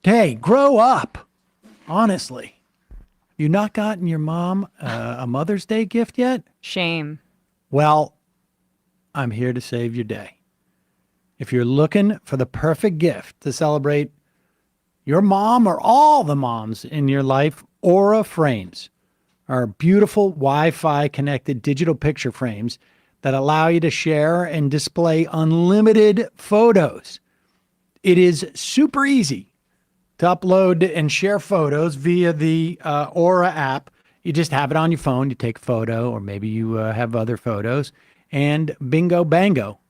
Hey, grow up. Honestly. You not gotten your mom a Mother's Day gift yet? Shame. Well, I'm here to save your day. If you're looking for the perfect gift to celebrate your mom or all the moms in your life, Aura Frames are beautiful Wi-Fi connected digital picture frames that allow you to share and display unlimited photos. It is super easy to upload and share photos via the Aura app. You just have it on your phone. You take a photo, or maybe you have other photos, and bingo bango,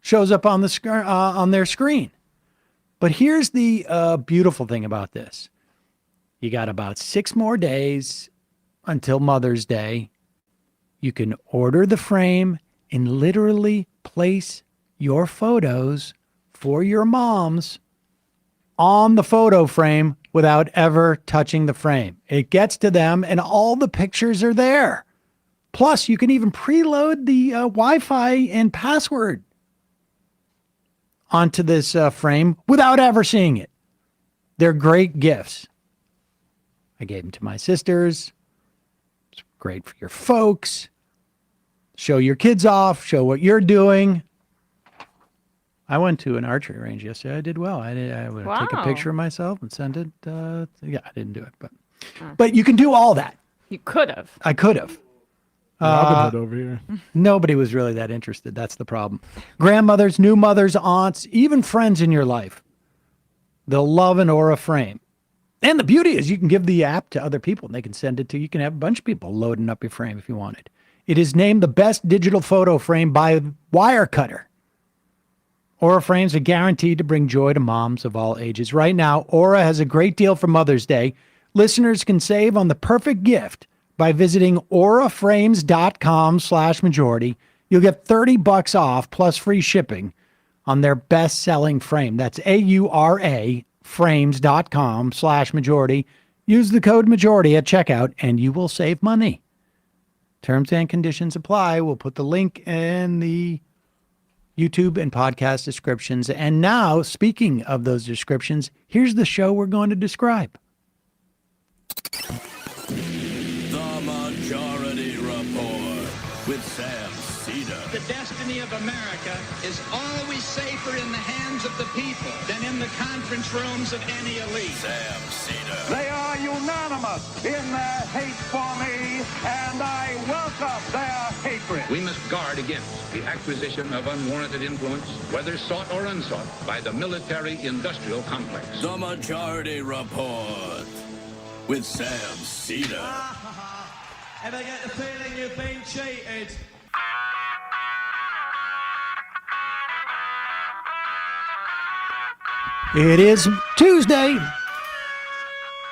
shows up on the on their screen. But here's the beautiful thing about this. You got about 6 more days until Mother's Day. You can order the frame and literally place your photos for your moms on the photo frame without ever touching the frame. It gets to them and all the pictures are there. Plus, you can even preload the Wi-Fi and password onto this frame without ever seeing it. They're great gifts. I gave them to my sisters. It's great for your folks. Show your kids off. Show what you're doing. I went to an archery range yesterday. I did well. I would take a picture of myself and send it. Yeah, I didn't do it, but you can do all that. You could have. I could have. Robin Hood over here. Nobody was really that interested. That's the problem. Grandmothers, new mothers, aunts, even friends in your life. They'll love an Aura frame. And the beauty is you can give the app to other people and they can send it to you. You can have a bunch of people loading up your frame if you wanted. It is named the best digital photo frame by Wirecutter. Aura frames are guaranteed to bring joy to moms of all ages. Right now, Aura has a great deal for Mother's Day. Listeners can save on the perfect gift by visiting auraframes.com/majority. You'll get $30 off plus free shipping on their best-selling frame. That's AURA frames.com/majority. Use the code majority at checkout and you will save money. Terms and conditions apply. We'll put the link in the YouTube and podcast descriptions. And now, speaking of those descriptions, here's the show we're going to describe. The Majority Report with Sam Seder. The destiny of America is always safer in the hands of the people than in the conference rooms of any elite. Sam Seder. They are unanimous in their hate for me, and I welcome their hatred. We must guard against the acquisition of unwarranted influence, whether sought or unsought, by the military-industrial complex. The Majority Report with Sam Seder. And I get the feeling you've been cheated. It is Tuesday,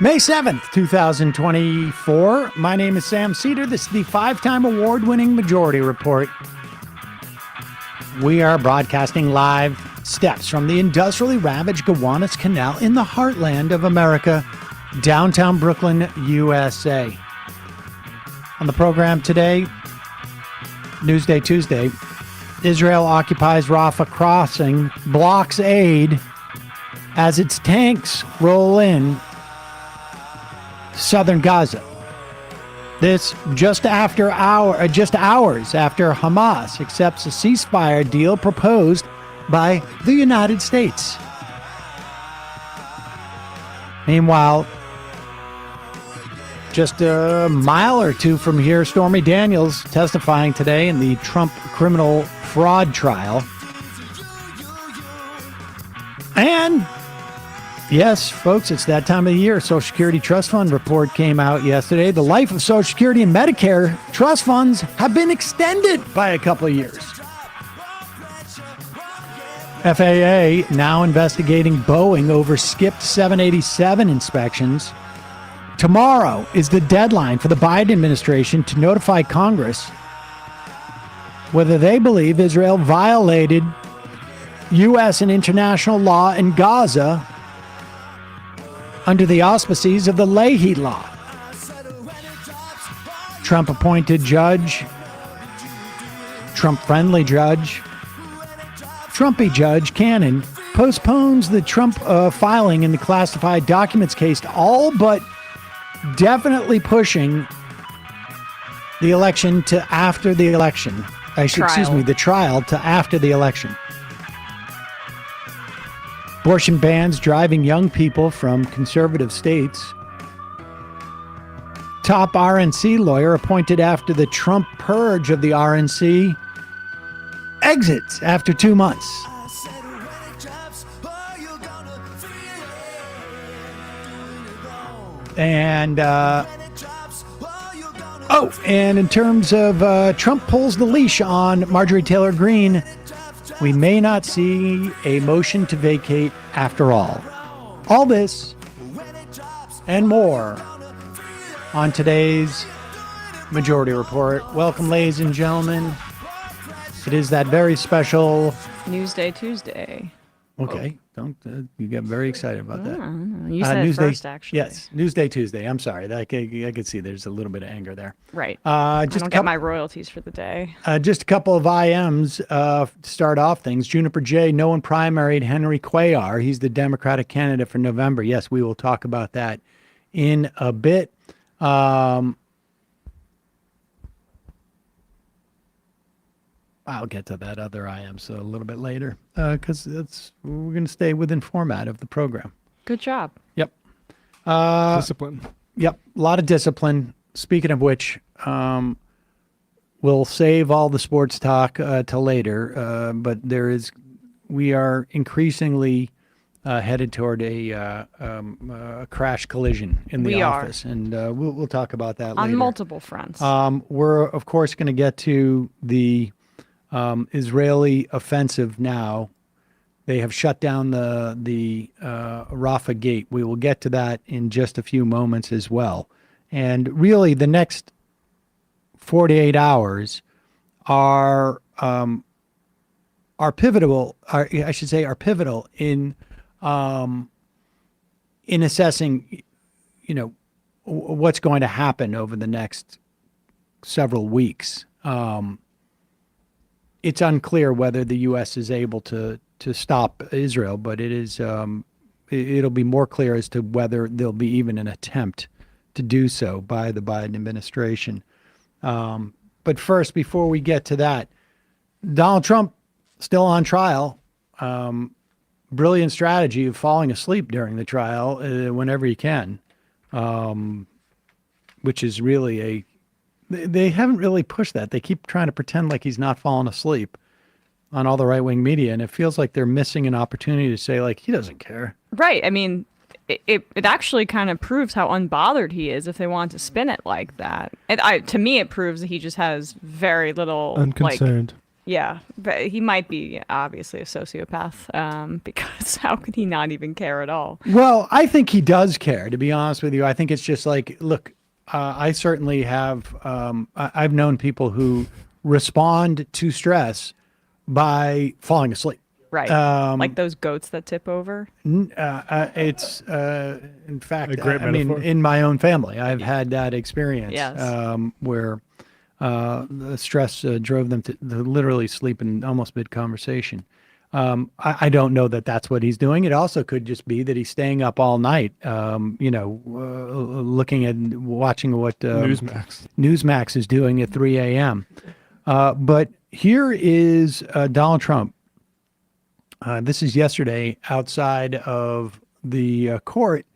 May 7th, 2024. My name is Sam Seder. This is the 5-time award-winning Majority Report. We are broadcasting live steps from the industrially ravaged Gowanus Canal in the heartland of America, downtown Brooklyn, USA. On the program today, Newsday Tuesday, Israel occupies Rafah crossing, blocks aid as its tanks roll in southern Gaza. This just hours after Hamas accepts a ceasefire deal proposed by the United States. Meanwhile, just a mile or two from here, Stormy Daniels testifying today in the Trump criminal fraud trial. And yes, folks, it's that time of the year. Social Security Trust Fund report came out yesterday. The life of Social Security and Medicare trust funds have been extended by a couple of years. FAA now investigating Boeing over skipped 787 inspections. Tomorrow is the deadline for the Biden administration to notify Congress whether they believe Israel violated U.S. and international law in Gaza under the auspices of the Leahy Law. Trump-appointed judge, Trump-friendly judge, Trumpy Judge Cannon postpones the Trump filing in the classified documents case, all but definitely pushing the election to after the election. The trial to after the election. Abortion bans driving young people from conservative states. Top RNC lawyer appointed after the Trump purge of the RNC exits after 2 months. And and in terms of Trump pulls the leash on Marjorie Taylor Greene, we may not see a motion to vacate after all. All this and more on today's Majority Report. Welcome, ladies and gentlemen. It is that very special Newsday Tuesday. Okay, don't you get very excited about that? You said it first, actually. Yes, Newsday Tuesday. I'm sorry. I could see there's a little bit of anger there. Right. I don't get my royalties for the day. Just a couple of IMs to start off things. Juniper J. No one primaried Henry Cuellar. He's the Democratic candidate for November. Yes, we will talk about that in a bit. I'll get to that other IM so a little bit later because we're going to stay within format of the program. Good job. Yep. Discipline. Yep. A lot of discipline. Speaking of which, we'll save all the sports talk till later. But we are increasingly headed toward a crash collision in the office, and we'll talk about that later. On multiple fronts. We're of course going to get to the Israeli offensive now. They have shut down the Rafah gate. We will get to that in just a few moments as well. And really, the next 48 hours are pivotal. Are pivotal in assessing, what's going to happen over the next several weeks. It's unclear whether the U.S. is able to stop Israel, but it'll be more clear as to whether there'll be even an attempt to do so by the Biden administration. But first, before we get to that, Donald Trump still on trial. Brilliant strategy of falling asleep during the trial whenever he can, which is really they haven't really pushed that. They keep trying to pretend like he's not falling asleep on all the right-wing media, and it feels like they're missing an opportunity to say, like, he doesn't care. Right. I mean, it actually kind of proves how unbothered he is if they want to spin it like that. To me, it proves that he just has very little... Unconcerned. Yeah, but he might be obviously a sociopath because how could he not even care at all? Well, I think he does care, to be honest with you. I think it's just like, look, I certainly have, I've known people who respond to stress by falling asleep. Right. Like those goats that tip over. It's, in fact, a great metaphor. in my own family, I've had that experience. Yes. Where the stress drove them to literally sleep in almost mid-conversation. I don't know that that's what he's doing. It also could just be that he's staying up all night, looking at, watching what Newsmax is doing at 3 a.m. But here is Donald Trump. This is yesterday outside of the court.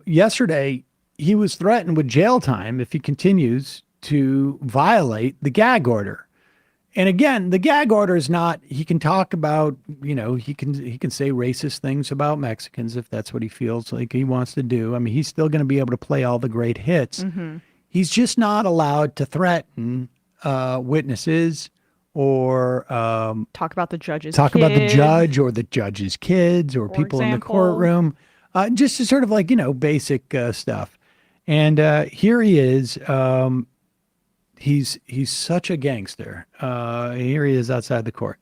Yesterday, he was threatened with jail time if he continues to violate the gag order. And again, the gag order is not, he can talk about, he can say racist things about Mexicans if that's what he feels like he wants to do. I mean, he's still going to be able to play all the great hits. Mm-hmm. He's just not allowed to threaten witnesses or talk about the judge's about the judge or the judge's kids or people in the courtroom. Just to sort of like, basic stuff. And here he is. He's such a gangster. Here he is outside the court.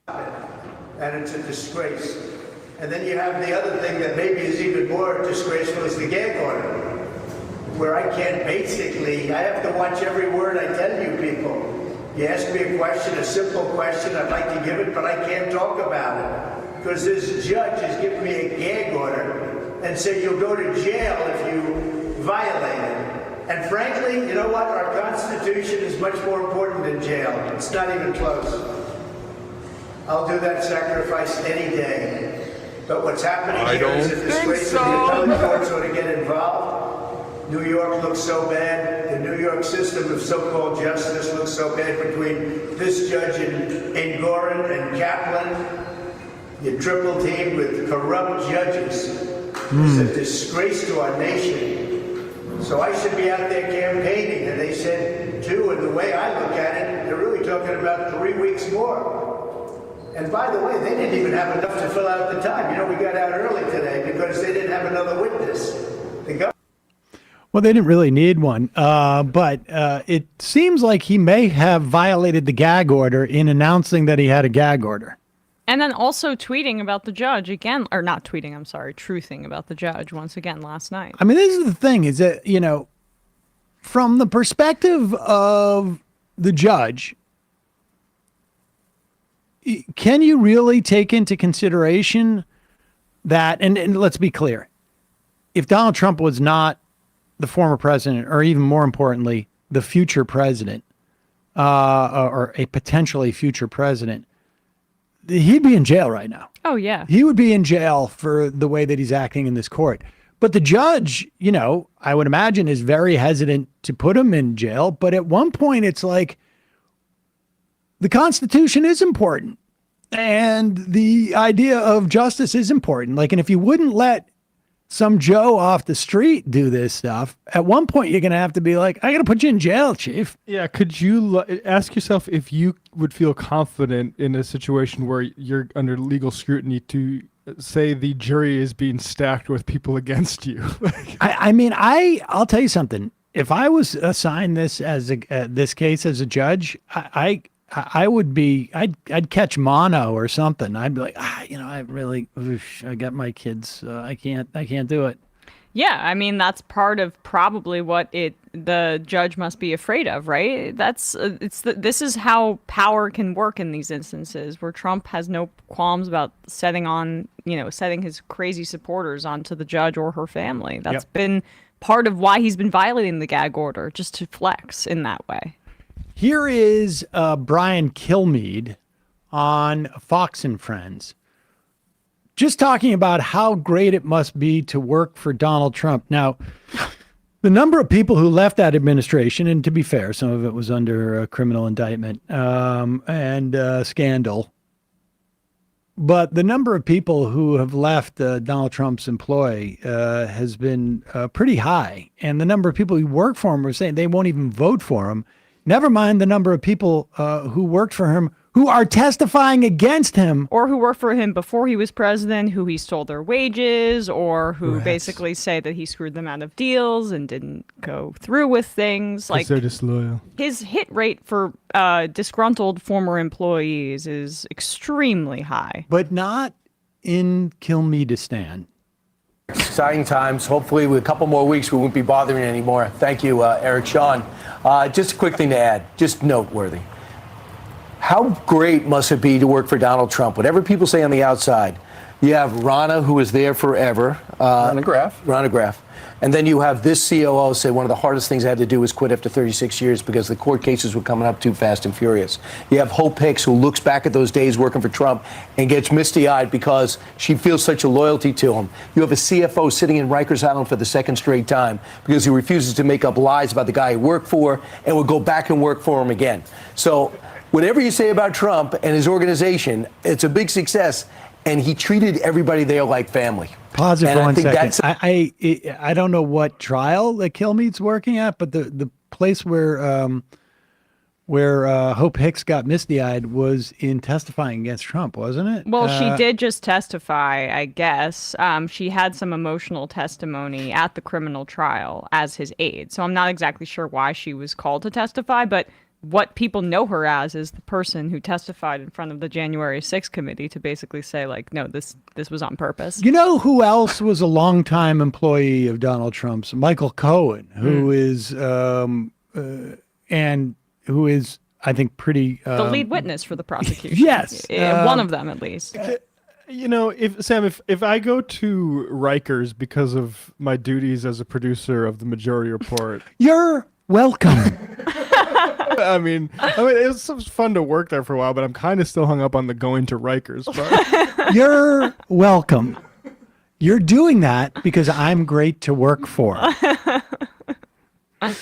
And it's a disgrace. And then you have the other thing that maybe is even more disgraceful is the gag order, where I can't I have to watch every word I tell you people. You ask me a question, a simple question, I'd like to give it, but I can't talk about it. because this judge has given me a gag order and said you'll go to jail if you violate it. And frankly, you know what? Our Constitution is much more important than jail. It's not even close. I'll do that sacrifice any day. But what's happening here is a disgrace, and the appellate courts ought to get involved. New York looks so bad. The New York system of so-called justice looks so bad between this judge in Gorin and Kaplan. You triple teamed with corrupt judges. It's a disgrace to our nation. So I should be out there campaigning. And they said, too, and the way I look at it, they're really talking about 3 weeks more. And by the way, they didn't even have enough to fill out the time. You know, we got out early today because they didn't have another witness. Well, they didn't really need one, but it seems like he may have violated the gag order in announcing that he had a gag order. And then also tweeting about the judge again, or not tweeting, I'm sorry, truthing about the judge once again last night. I mean, this is the thing, is that, you know, from the perspective of the judge, can you really take into consideration that, and let's be clear, if Donald Trump was not the former president, or even more importantly, the future president, or a potentially future president, he'd be in jail right now. Oh, yeah. He would be in jail for the way that he's acting in this court. But the judge, you know, I would imagine is very hesitant to put him in jail. But at one point, it's like the Constitution is important and the idea of justice is important. Like, and if you wouldn't let some Joe off the street do this stuff, at one point you're going to have to be like, I got to put you in jail, chief. Yeah. Could you ask yourself if you would feel confident in a situation where you're under legal scrutiny to say the jury is being stacked with people against you? I mean, I'll tell you something. If I was assigned this as this case as a judge, I would be, I'd catch mono or something. I'd be like, you know, I got my kids. I can't do it. Yeah, I mean, that's part of probably what the judge must be afraid of, right? This is how power can work in these instances where Trump has no qualms about setting his crazy supporters onto the judge or her family. That's been part of why he's been violating the gag order, just to flex in that way. Here is Brian Kilmeade on Fox and Friends, just talking about how great it must be to work for Donald Trump. Now, the number of people who left that administration, and to be fair, some of it was under a criminal indictment and scandal, but the number of people who have left Donald Trump's employ has been pretty high. And the number of people who work for him are saying they won't even vote for him. Never mind the number of people who worked for him who are testifying against him. Or who worked for him before he was president, who he stole their wages, or who basically say that he screwed them out of deals and didn't go through with things. Like, they're disloyal. His hit rate for disgruntled former employees is extremely high. But not in Kilmeadistan. Exciting times. Hopefully, with a couple more weeks, we won't be bothering anymore. Thank you, Eric. Sean, just a quick thing to add, just noteworthy. How great must it be to work for Donald Trump? Whatever people say on the outside, you have Rana, who was there forever. Rana Graff. And then you have this COO say one of the hardest things I had to do was quit after 36 years because the court cases were coming up too fast and furious. You have Hope Hicks, who looks back at those days working for Trump and gets misty-eyed because she feels such a loyalty to him. You have a CFO sitting in Rikers Island for the second straight time because he refuses to make up lies about the guy he worked for and will go back and work for him again. So whatever you say about Trump and his organization, it's a big success, and he treated everybody there like family. Pause it for 1 second. I don't know what trial that Kilmeade's working at, but the place where Hope Hicks got misty-eyed was in testifying against Trump, wasn't it? Well, she did just testify, I guess. She had some emotional testimony at the criminal trial as his aide. So I'm not exactly sure why she was called to testify, but what people know her as is the person who testified in front of the January 6th committee to basically say, like, no, this was on purpose. You know who else was a longtime employee of Donald Trump's? Michael Cohen, who is I think, pretty... the lead witness for the prosecution. Yes. One of them, at least. You know, if I go to Rikers because of my duties as a producer of the Majority Report, You're welcome. I mean, it was fun to work there for a while, but I'm kind of still hung up on the going to Rikers part. You're welcome. You're doing that because I'm great to work for.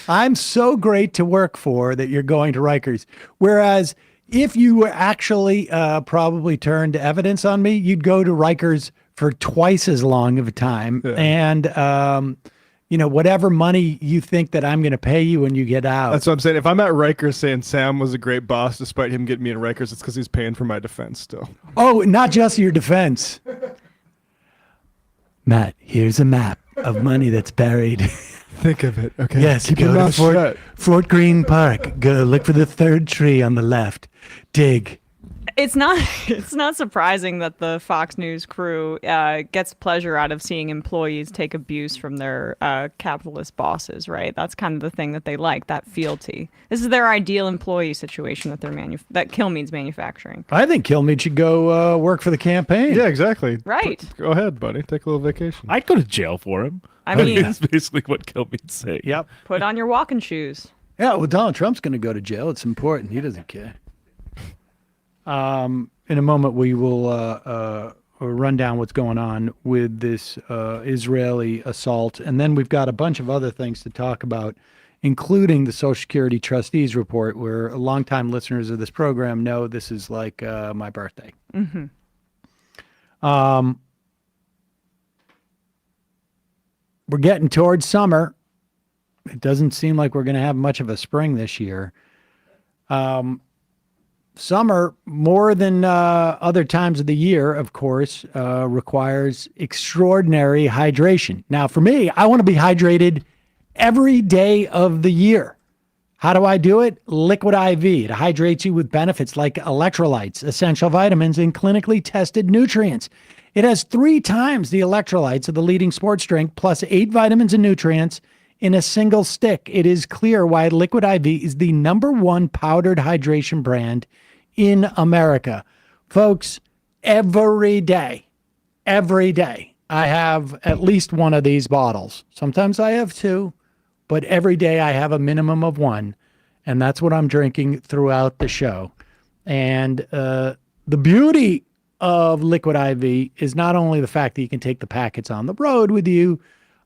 I'm so great to work for that you're going to Rikers. Whereas if you were actually probably turned evidence on me, you'd go to Rikers for twice as long of a time. Yeah. And, whatever money you think that I'm going to pay you when you get out. That's what I'm saying. If I'm at Rikers saying Sam was a great boss despite him getting me in Rikers, it's because he's paying for my defense still. Oh, not just your defense. Matt, here's a map of money that's buried. Think of it, okay? Yes, Keep your go to mouth shut. Fort Greene Park. Go look for the third tree on the left. Dig. It's not surprising that the Fox News crew gets pleasure out of seeing employees take abuse from their capitalist bosses, right? That's kind of the thing that they like, that fealty. This is their ideal employee situation that that Kilmeade's manufacturing. I think Kilmeade should go work for the campaign. Yeah, exactly. Right. Go ahead, buddy. Take a little vacation. I'd go to jail for him. I mean, that's basically what Kilmeade's saying. Yep. put on your walking shoes. Yeah, well, Donald Trump's going to go to jail. It's important. He doesn't care. In a moment, we will run down what's going on with this Israeli assault. And then we've got a bunch of other things to talk about, including the Social Security Trustees Report, where longtime listeners of this program know this is like my birthday. Mm-hmm. We're getting towards summer. It doesn't seem like we're going to have much of a spring this year. Summer, more than other times of the year, of course, requires extraordinary hydration. Now, for me, I want to be hydrated every day of the year. How do I do it? Liquid IV. It hydrates you with benefits like electrolytes, essential vitamins, and clinically tested nutrients. It has 3 times the electrolytes of the leading sports drink, plus 8 vitamins and nutrients in a single stick. It is clear why Liquid IV is the #1 powdered hydration brand in America. Folks, every day, I have at least one of these bottles. Sometimes I have 2, but every day I have a minimum of 1, and that's what I'm drinking throughout the show. And the beauty of Liquid IV is not only the fact that you can take the packets on the road with you.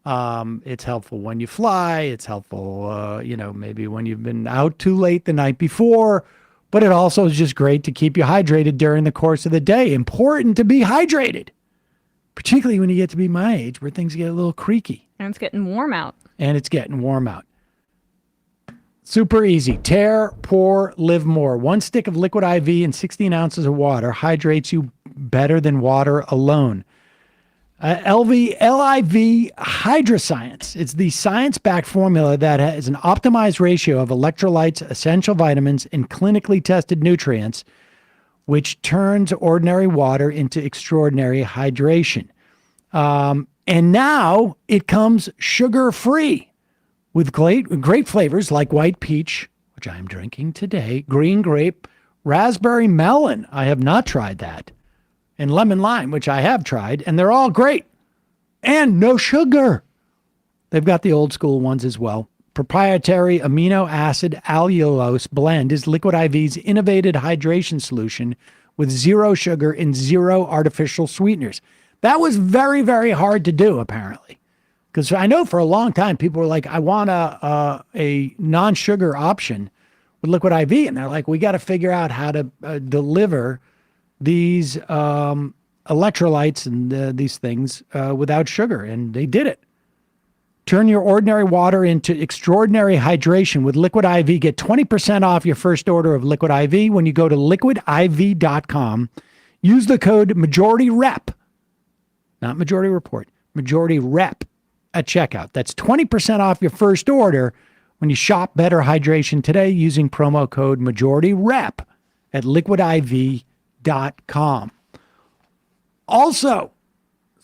It's helpful when you fly. It's helpful, maybe when you've been out too late the night before. But it also is just great to keep you hydrated during the course of the day. Important to be hydrated, particularly when you get to be my age where things get a little creaky. And it's getting warm out. Super easy. Tear, pour, live more. 1 stick of Liquid IV and 16 ounces of water hydrates you better than water alone. LIV Hydroscience. It's the science-backed formula that has an optimized ratio of electrolytes, essential vitamins, and clinically tested nutrients, which turns ordinary water into extraordinary hydration. And now it comes sugar-free with great flavors like white peach, which I am drinking today, green grape, raspberry melon. I have not tried that. And lemon lime, which I have tried, and they're all great. And no sugar. They've got the old school ones as well. Proprietary amino acid allulose blend is Liquid IV's innovative hydration solution with 0 sugar and 0 artificial sweeteners. That was very, very hard to do, apparently. Because I know for a long time, people were like, I want a non-sugar option with Liquid IV. And they're like, we got to figure out how to deliver these electrolytes and these things without sugar. And they did it. Turn your ordinary water into extraordinary hydration with Liquid IV. Get 20% off your first order of Liquid IV when you go to liquidiv.com. Use the code MajorityRep, not Majority Report, Majority Rep at checkout. That's 20% off your first order when you shop Better Hydration today using promo code MajorityRep at liquidiv.com. Also,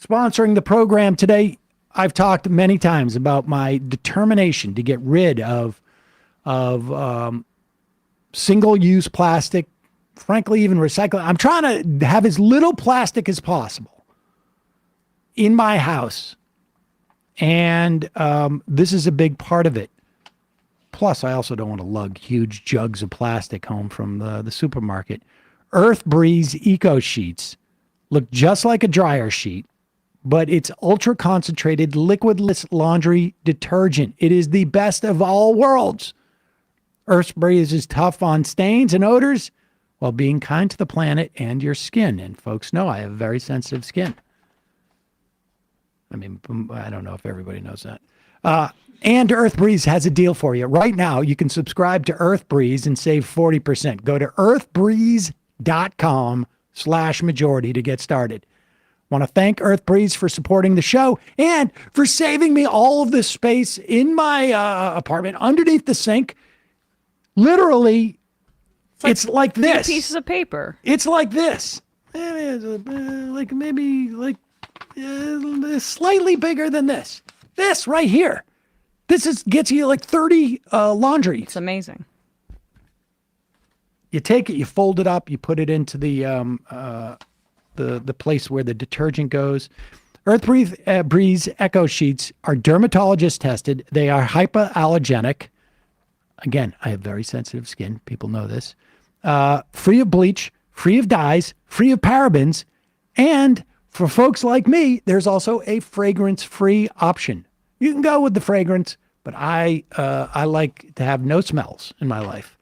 sponsoring the program today, I've talked many times about my determination to get rid of single-use plastic frankly, even recycle. I'm trying to have as little plastic as possible in my house. And this is a big part of it. Plus, I also don't want to lug huge jugs of plastic home from the supermarket. Earth Breeze Eco Sheets look just like a dryer sheet, but it's ultra concentrated liquidless laundry detergent. It is the best of all worlds. Earth Breeze is tough on stains and odors while being kind to the planet and your skin. And folks know I have very sensitive skin. I mean, I don't know if everybody knows that. And Earth Breeze has a deal for you. Right now, you can subscribe to Earth Breeze and save 40%. Go to earthbreeze.com/majority to get started. Want to thank Earth Breeze for supporting the show and for saving me all of this space in my apartment underneath the sink. Literally, it's like this. Pieces of paper. It's like this. Slightly bigger than this. This right here. This gets you like 30 laundry. It's amazing. You take it, you fold it up, you put it into the place where the detergent goes. Earth Breeze Eco Sheets are dermatologist tested. They are hypoallergenic. Again, I have very sensitive skin. People know this. Free of bleach, free of dyes, free of parabens. And for folks like me, there's also a fragrance-free option. You can go with the fragrance, but I like to have no smells in my life.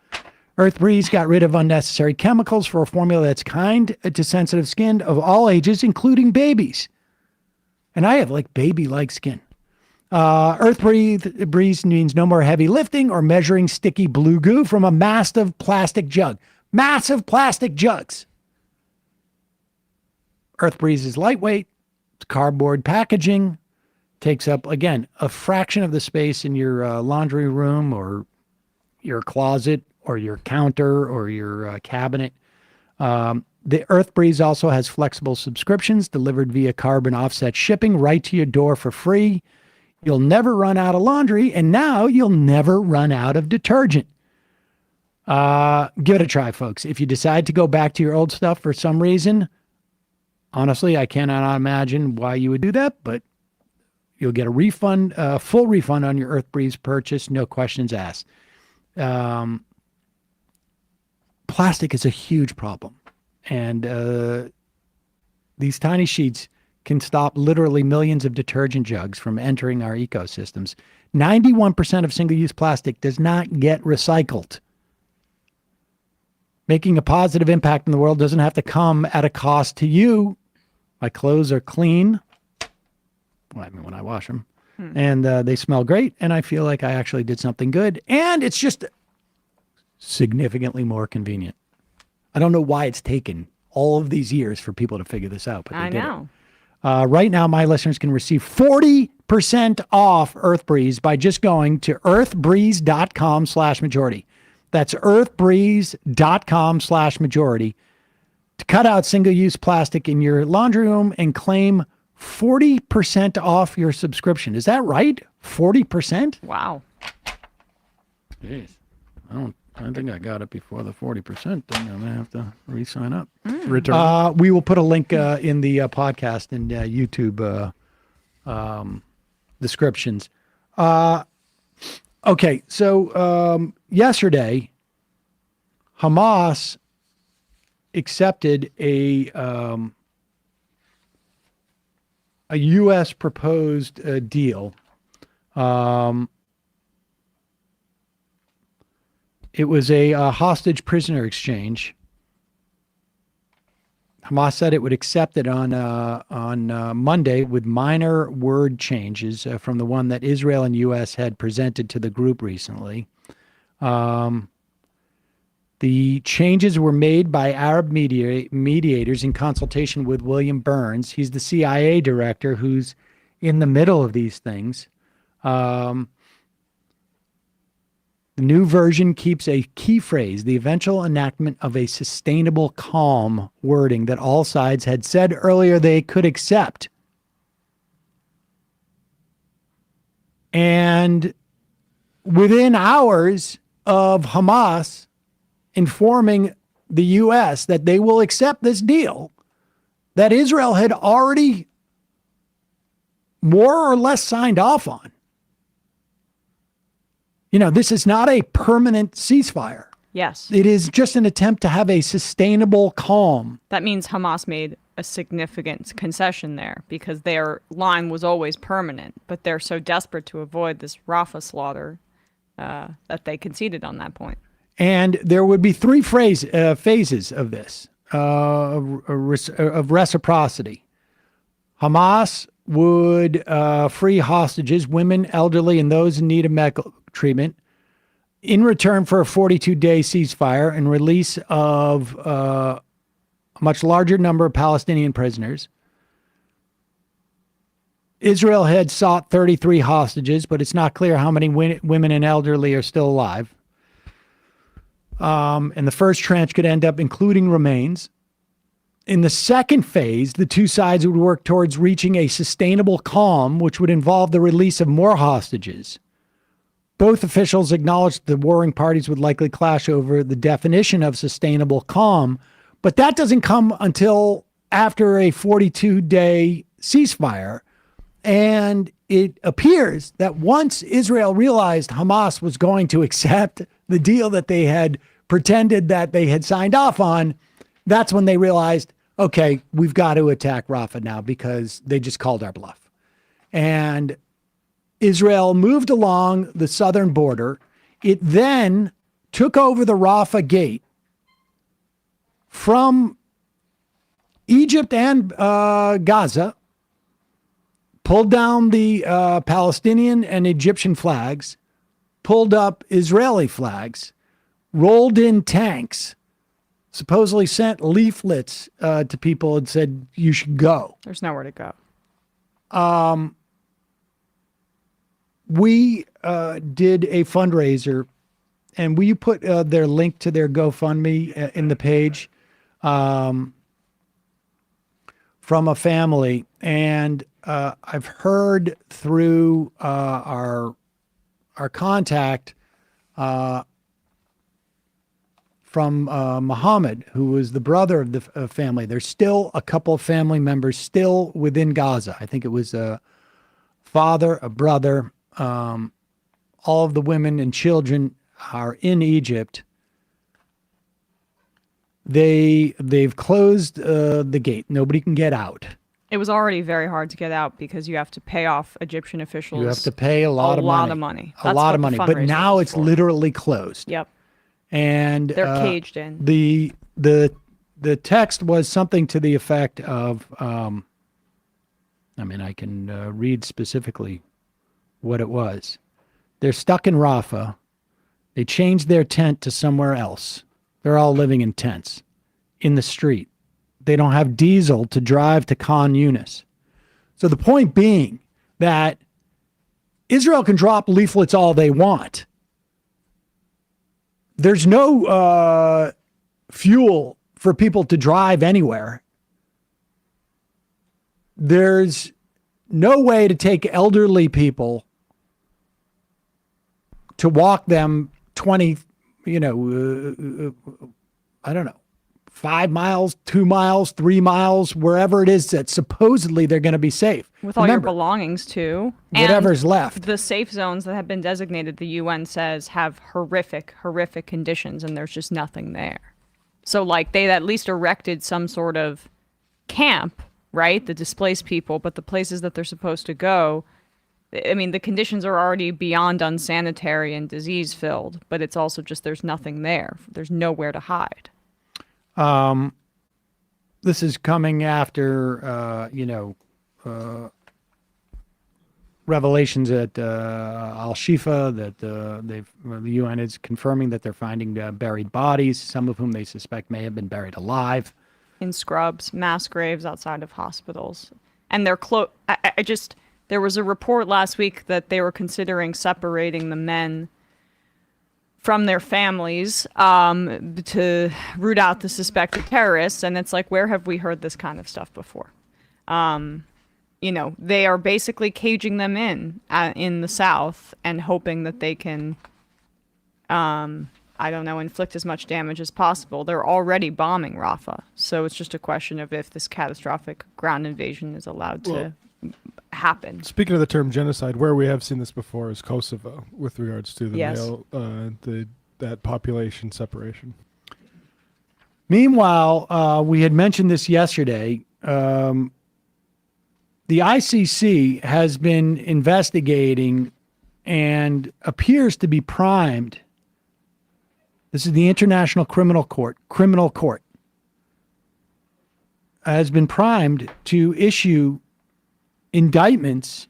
Earth Breeze got rid of unnecessary chemicals for a formula that's kind to sensitive skin of all ages, including babies. And I have like baby-like skin. Earth Breeze means no more heavy lifting or measuring sticky blue goo from a massive plastic jug. Massive plastic jugs. Earth Breeze is lightweight. It's cardboard packaging. Takes up, again, a fraction of the space in your laundry room or your closet or your counter or your cabinet. The Earth Breeze also has flexible subscriptions delivered via carbon offset shipping right to your door for free. You'll never run out of laundry, and now you'll never run out of detergent. Give it a try, folks. If you decide to go back to your old stuff for some reason, honestly, I cannot imagine why you would do that, but you'll get a refund, full refund on your Earth Breeze purchase, no questions asked. Plastic is a huge problem, and these tiny sheets can stop literally millions of detergent jugs from entering our ecosystems. 91% of single-use plastic does not get recycled. Making a positive impact in the world doesn't have to come at a cost to you. My clothes are clean. Well, I mean, when I wash them. And they smell great, and I feel like I actually did something good. And it's just significantly more convenient. I don't know why it's taken all of these years for people to figure this out, but they did it. Right now, my listeners can receive 40% off Earth Breeze by just going to earthbreeze.com/majority. That's earthbreeze.com/majority to cut out single-use plastic in your laundry room and claim 40% off your subscription. Is that right? 40%? Wow. Jeez. I think I got it before the 40% thing. I'm going to have to re-sign up. Return. We will put a link in the podcast and YouTube descriptions. Okay, so yesterday, Hamas accepted a U.S. proposed deal. It was a hostage prisoner exchange. Hamas said it would accept it on Monday with minor word changes from the one that Israel and U.S. had presented to the group recently. The changes were made by Arab mediators in consultation with William Burns. He's the CIA director who's in the middle of these things. The new version keeps a key phrase, the eventual enactment of a sustainable calm wording that all sides had said earlier they could accept. And within hours of Hamas informing the U.S. that they will accept this deal that Israel had already more or less signed off on. This is not a permanent ceasefire. Yes. It is just an attempt to have a sustainable calm. That means Hamas made a significant concession there because their line was always permanent, but they're so desperate to avoid this Rafah slaughter that they conceded on that point. And there would be three phases of this, of reciprocity. Hamas would free hostages, women, elderly, and those in need of medical treatment, in return for a 42-day ceasefire and release of a much larger number of Palestinian prisoners. Israel had sought 33 hostages, but it's not clear how many women and elderly are still alive. And the first tranche could end up including remains. In the second phase, the two sides would work towards reaching a sustainable calm, which would involve the release of more hostages. Both officials acknowledged the warring parties would likely clash over the definition of sustainable calm, but that doesn't come until after a 42-day ceasefire. And it appears that once Israel realized Hamas was going to accept the deal that they had pretended that they had signed off on, that's when they realized, okay, we've got to attack Rafah now because they just called our bluff. And Israel moved along the southern border. It then took over the Rafah gate from Egypt and Gaza, pulled down the Palestinian and Egyptian flags, pulled up Israeli flags, rolled in tanks, supposedly sent leaflets to people and said, you should go. There's nowhere to go. We did a fundraiser, and will you put their link to their GoFundMe in the page from a family? And I've heard through our contact from Muhammad, who was the brother of the family. There's still a couple of family members still within Gaza. I think it was a father, a brother. All of the women and children are in Egypt. They've closed the gate. Nobody can get out. It was already very hard to get out because you have to pay off Egyptian officials. You have to pay a lot of money. A lot of money. But now it's literally closed. Yep. And they're caged in. The text was something to the effect of, I can read specifically what it was. They're stuck in Rafah. They changed their tent to somewhere else. They're all living in tents in the street. They don't have diesel to drive to Khan Yunis. So the point being that Israel can drop leaflets all they want. There's no fuel for people to drive anywhere. There's no way to take elderly people to walk them 20, I don't know, 5 miles, 2 miles, 3 miles, wherever it is that supposedly they're going to be safe. With all your belongings, too. Whatever's left. The safe zones that have been designated, the UN says, have horrific, horrific conditions, and there's just nothing there. So, they at least erected some sort of camp, right? The displaced people, but the places that they're supposed to go, the conditions are already beyond unsanitary and disease-filled, but it's also just there's nothing there. There's nowhere to hide. This is coming after, revelations at Al-Shifa that the UN is confirming that they're finding buried bodies, some of whom they suspect may have been buried alive. In scrubs, mass graves outside of hospitals. And they're there was a report last week that they were considering separating the men from their families to root out the suspected terrorists. And it's where have we heard this kind of stuff before? They are basically caging them in the South and hoping that they can I don't know, inflict as much damage as possible. They're already bombing Rafah. So it's just a question of if this catastrophic ground invasion is allowed to happen. Speaking of the term genocide, where we have seen this before is Kosovo with regards to the Yes. that population separation. Meanwhile, we had mentioned this yesterday. The ICC has been investigating and appears to be primed. This is the International Criminal Court. Has been primed to issue indictments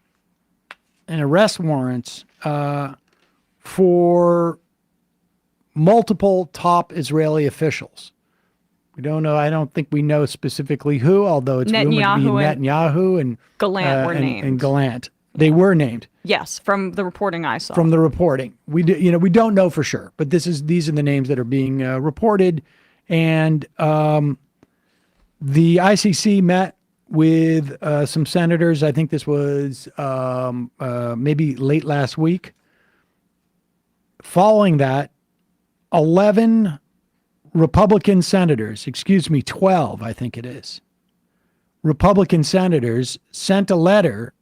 and arrest warrants for multiple top Israeli officials. We don't know. I don't think we know specifically who, although it's rumored to be Netanyahu and Gallant were named. And Gallant. They were named. Yes, from the reporting I saw. From the reporting, we don't know for sure, but these are the names that are being reported, and the ICC met with some senators. I think this was maybe late last week. Following that, 11 Republican senators, 12, I think it is, Republican senators sent a letter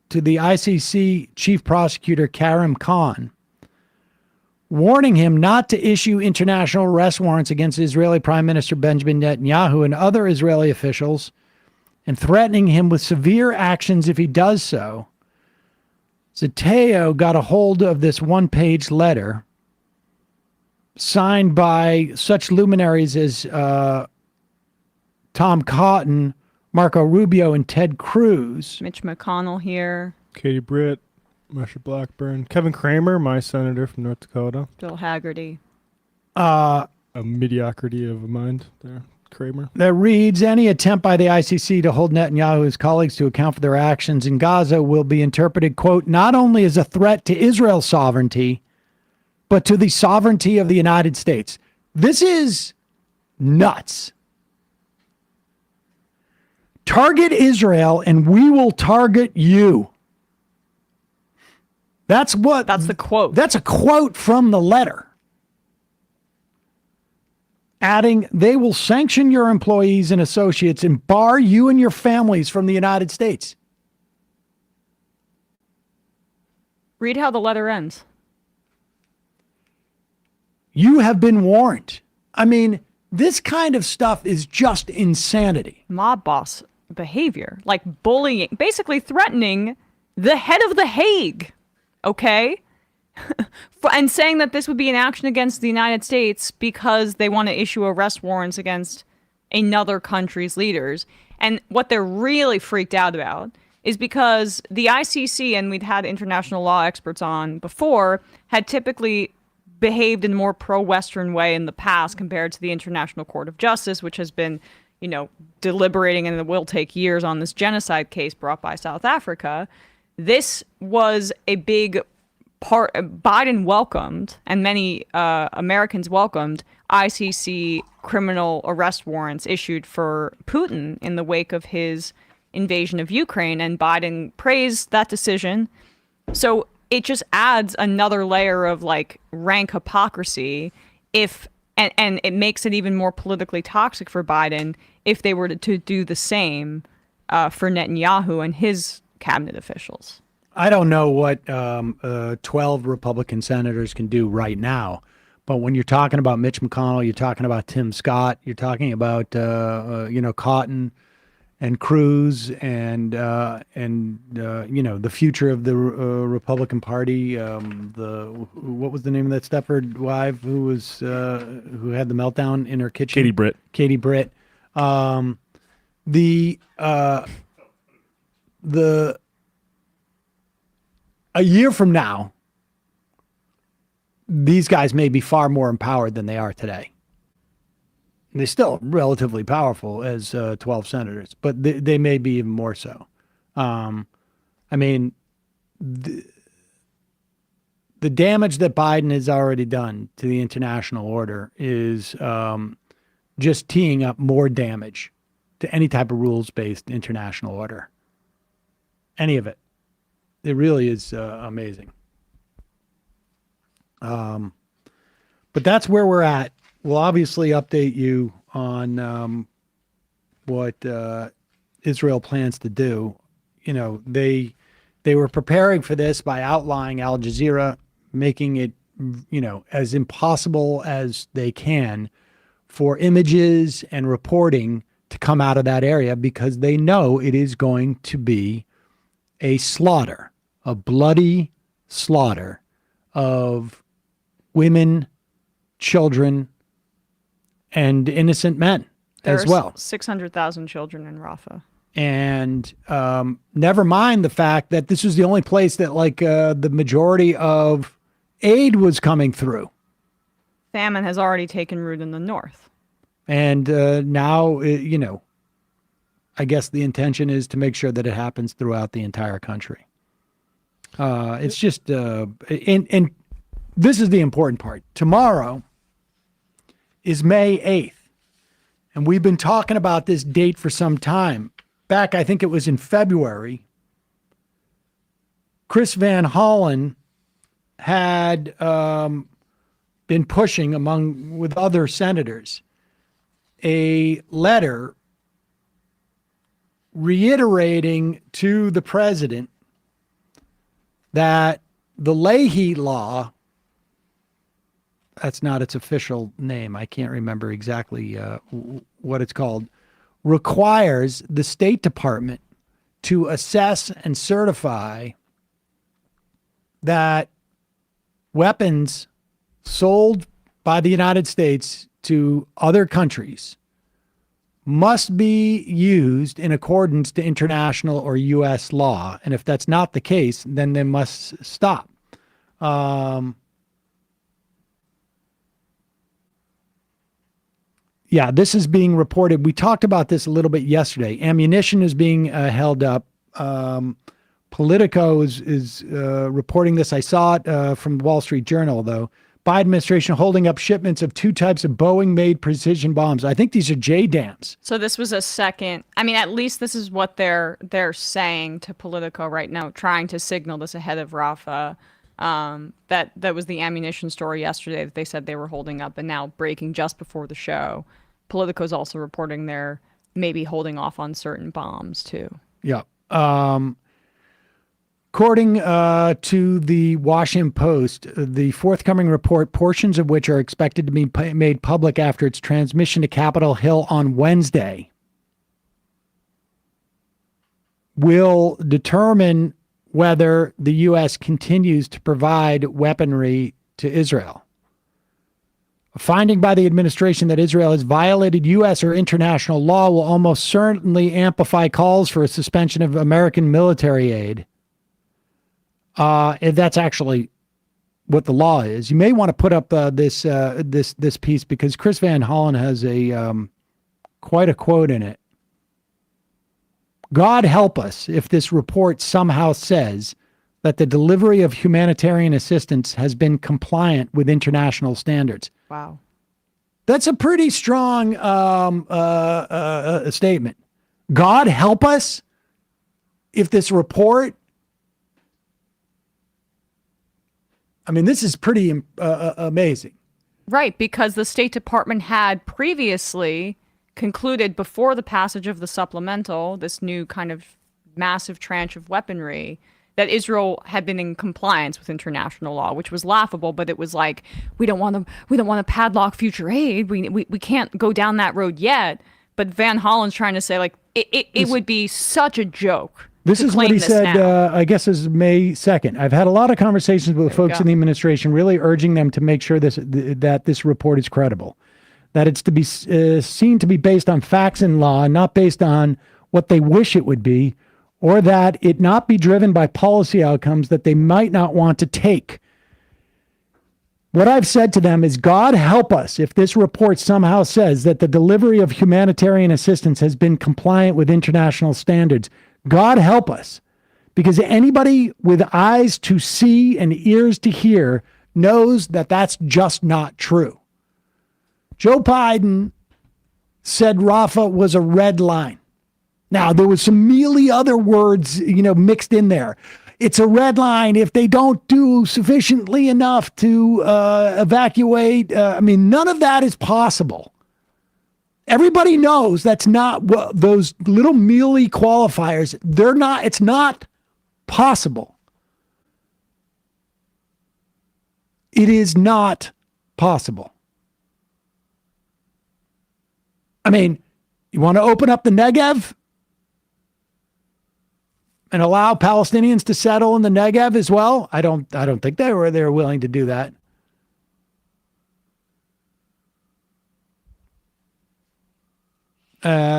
to the ICC Chief Prosecutor Karim Khan, warning him not to issue international arrest warrants against Israeli Prime Minister Benjamin Netanyahu and other Israeli officials, and threatening him with severe actions if he does so. Zateo got a hold of this one-page letter signed by such luminaries as Tom Cotton, Marco Rubio, and Ted Cruz. Mitch McConnell here. Katie Britt, Marsha Blackburn, Kevin Kramer, my senator from North Dakota. Bill Haggerty. A mediocrity of a mind there, Kramer. That reads, any attempt by the ICC to hold Netanyahu and his colleagues to account for their actions in Gaza will be interpreted, quote, not only as a threat to Israel's sovereignty, but to the sovereignty of the United States. This is nuts. Target Israel and we will target you. That's the quote. That's a quote from the letter. Adding, they will sanction your employees and associates and bar you and your families from the United States. Read how the letter ends. You have been warned. I mean, this kind of stuff is just insanity. Mob boss behavior, like bullying, basically threatening the head of the Hague, okay? And saying that this would be an action against the United States because they want to issue arrest warrants against another country's leaders. And what they're really freaked out about is because the ICC, and we'd had international law experts on before, had typically behaved in a more pro-Western way in the past compared to the International Court of Justice, which has been, deliberating and it will take years on this genocide case brought by South Africa. This was a big part. Biden welcomed, and many Americans welcomed, ICC criminal arrest warrants issued for Putin in the wake of his invasion of Ukraine, and Biden praised that decision. So it just adds another layer of rank hypocrisy and it makes it even more politically toxic for Biden if they were to do the same for Netanyahu and his cabinet officials. I don't know what 12 Republican senators can do right now, but when you're talking about Mitch McConnell, you're talking about Tim Scott, you're talking about Cotton and Cruz and the future of the Republican Party. What was the name of that Stepford wife who had the meltdown in her kitchen? Katie Britt. A year from now, these guys may be far more empowered than they are today. They're still relatively powerful as 12 senators, but they may be even more so. The damage that Biden has already done to the international order is just teeing up more damage to any type of rules-based international order. Any of it. It really is amazing. But that's where we're at. We'll obviously update you on what Israel plans to do. You know, they were preparing for this by outlying Al Jazeera, making it, you know, as impossible as they can for images and reporting to come out of that area, because they know it is going to be a slaughter, a bloody slaughter of women, children, and innocent men as well. 600,000 children in Rafah. And never mind the fact that this was the only place that the majority of aid was coming through. Famine has already taken root in the north. And now, you know, I guess the intention is to make sure that it happens throughout the entire country. It's just, and this is the important part. Tomorrow is May 8th. And we've been talking about this date for some time. Back, I think it was in February, Chris Van Hollen had been pushing, with other senators, a letter reiterating to the president that the Leahy Law, that's not its official name, I can't remember exactly what it's called, requires the State Department to assess and certify that weapons sold by the United States to other countries must be used in accordance to international or U.S. law. And if that's not the case, then they must stop. Yeah, this is being reported. We talked about this a little bit yesterday. Ammunition is being held up. Politico is reporting this. I saw it from the Wall Street Journal, though. Biden administration holding up shipments of 2 types of Boeing-made precision bombs. I think these are JDAMs. So this was a second. I mean, at least this is what they're saying to Politico right now, trying to signal this ahead of Rafah. That was the ammunition story yesterday that they said they were holding up, and now breaking just before the show. Politico's also reporting they're maybe holding off on certain bombs too. Yeah. According to the Washington Post, the forthcoming report, portions of which are expected to be made public after its transmission to Capitol Hill on Wednesday, will determine whether the U.S. continues to provide weaponry to Israel. A finding by the administration that Israel has violated U.S. or international law will almost certainly amplify calls for a suspension of American military aid. If that's actually what the law is. You may want to put up this piece, because Chris Van Hollen has a quite a quote in it. God help us if this report somehow says that the delivery of humanitarian assistance has been compliant with international standards. Wow. That's a pretty strong statement. God help us if this report, I mean, this is pretty amazing. Right, because the State Department had previously concluded before the passage of the supplemental, this new kind of massive tranche of weaponry, that Israel had been in compliance with international law, which was laughable. But it was like, we don't want to padlock future aid. We can't go down that road yet. But Van Hollen's trying to say, like, it would be such a joke. This is what he said, I guess is May 2nd. I've had a lot of conversations with folks in the administration, really urging them to make sure that this report is credible, that it's to be seen to be based on facts and law, not based on what they wish it would be, or that it not be driven by policy outcomes that they might not want to take. What I've said to them is, God help us if this report somehow says that the delivery of humanitarian assistance has been compliant with international standards. God help us, because anybody with eyes to see and ears to hear knows that that's just not true. Joe Biden said Rafah was a red line. Now, there was some mealy other words, mixed in there. it's a red line if they don't do sufficiently enough to evacuate. None of that is possible. Everybody knows that's not what those little mealy qualifiers, it's not possible. It is not possible. You want to open up the Negev and allow Palestinians to settle in the Negev as well? I don't think they were willing to do that.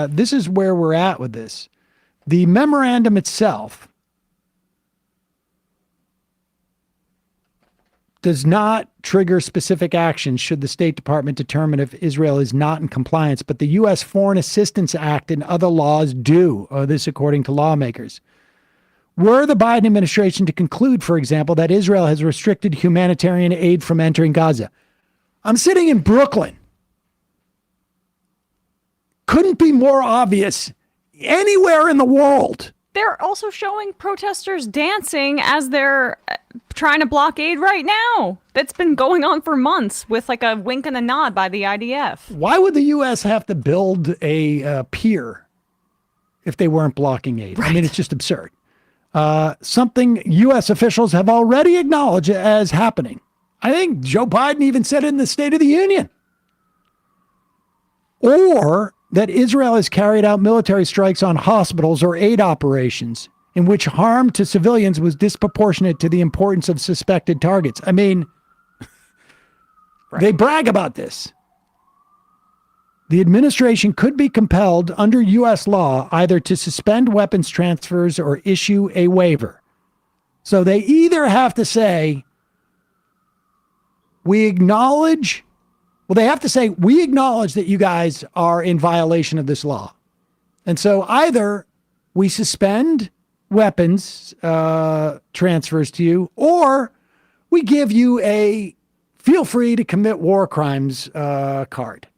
This is where we're at with this. The memorandum itself does not trigger specific action should the State Department determine if Israel is not in compliance, but the U.S. Foreign Assistance Act and other laws do, this according to lawmakers. Were the Biden administration to conclude, for example, that Israel has restricted humanitarian aid from entering Gaza. I'm sitting in Brooklyn. Couldn't be more obvious anywhere in the world. They're also showing protesters dancing as they're trying to blockade right now. That's been going on for months with like a wink and a nod by the IDF. Why would the U.S. have to build a pier if they weren't blocking aid? Right. It's just absurd. Something U.S. officials have already acknowledged as happening. I think Joe Biden even said it in the State of the Union. Or that Israel has carried out military strikes on hospitals or aid operations in which harm to civilians was disproportionate to the importance of suspected targets. Right. They brag about this. The administration could be compelled under U.S. law either to suspend weapons transfers or issue a waiver. So they either have to say, we acknowledge that you guys are in violation of this law. And so either we suspend weapons transfers to you, or we give you a feel free to commit war crimes card.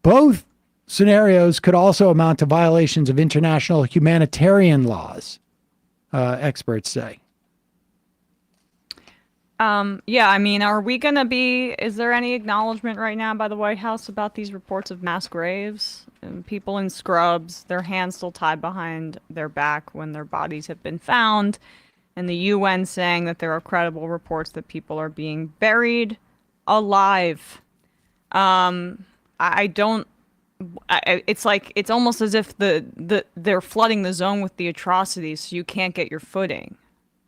Both scenarios could also amount to violations of international humanitarian laws, experts say. Is there any acknowledgement right now by the White House about these reports of mass graves and people in scrubs, their hands still tied behind their back when their bodies have been found, and the UN saying that there are credible reports that people are being buried alive? It's almost as if they're flooding the zone with the atrocities so you can't get your footing,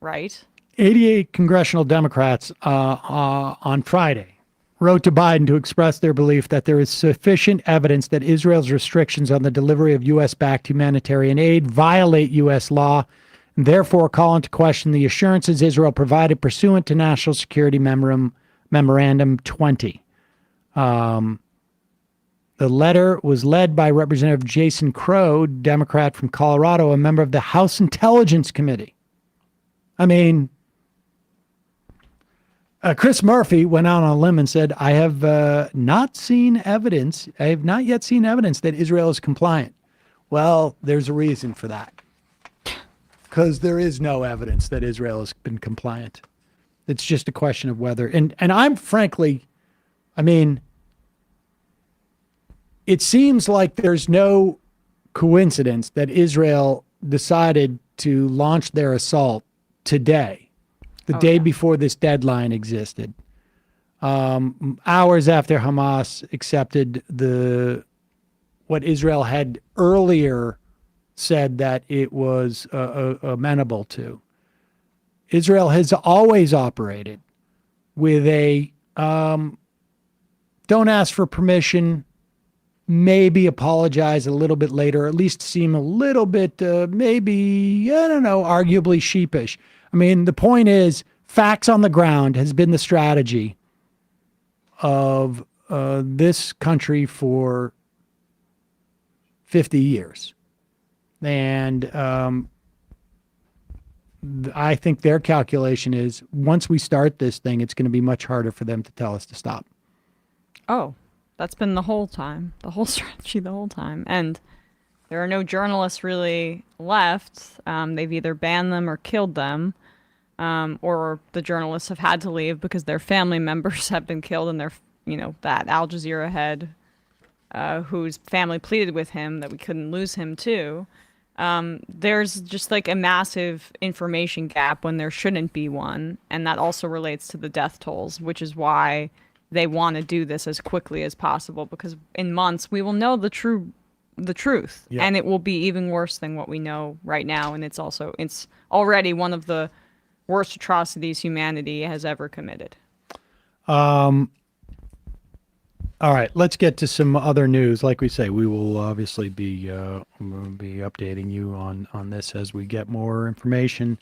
right? 88 congressional Democrats on Friday wrote to Biden to express their belief that there is sufficient evidence that Israel's restrictions on the delivery of U.S.-backed humanitarian aid violate U.S. law, and therefore call into question the assurances Israel provided pursuant to National Security Memorandum 20. The letter was led by Representative Jason Crow, Democrat from Colorado, a member of the House Intelligence Committee. Chris Murphy went out on a limb and said, I have not yet seen evidence that Israel is compliant. Well, there's a reason for that. Because there is no evidence that Israel has been compliant. It's just a question of whether, and I'm frankly, it seems like there's no coincidence that Israel decided to launch their assault today. The day before this deadline existed, hours after Hamas accepted what Israel had earlier said that it was amenable to. Israel has always operated with a don't ask for permission, maybe apologize a little bit later, at least seem a little bit, arguably sheepish. The point is, facts on the ground has been the strategy of this country for 50 years. And I think their calculation is once we start this thing, it's going to be much harder for them to tell us to stop. Oh, that's been the whole time, the whole strategy the whole time. And There are no journalists really left. They've either banned them or killed them, or the journalists have had to leave because their family members have been killed, and that Al Jazeera head, whose family pleaded with him that we couldn't lose him too. There's just like a massive information gap when there shouldn't be one, and that also relates to the death tolls, which is why they want to do this as quickly as possible, because in months we will know the truth, Yeah. and it will be even worse than what we know right now, and it's already one of the worst atrocities humanity has ever committed. All right, let's get to some other news. Like we say, we will obviously be updating you on this as we get more information.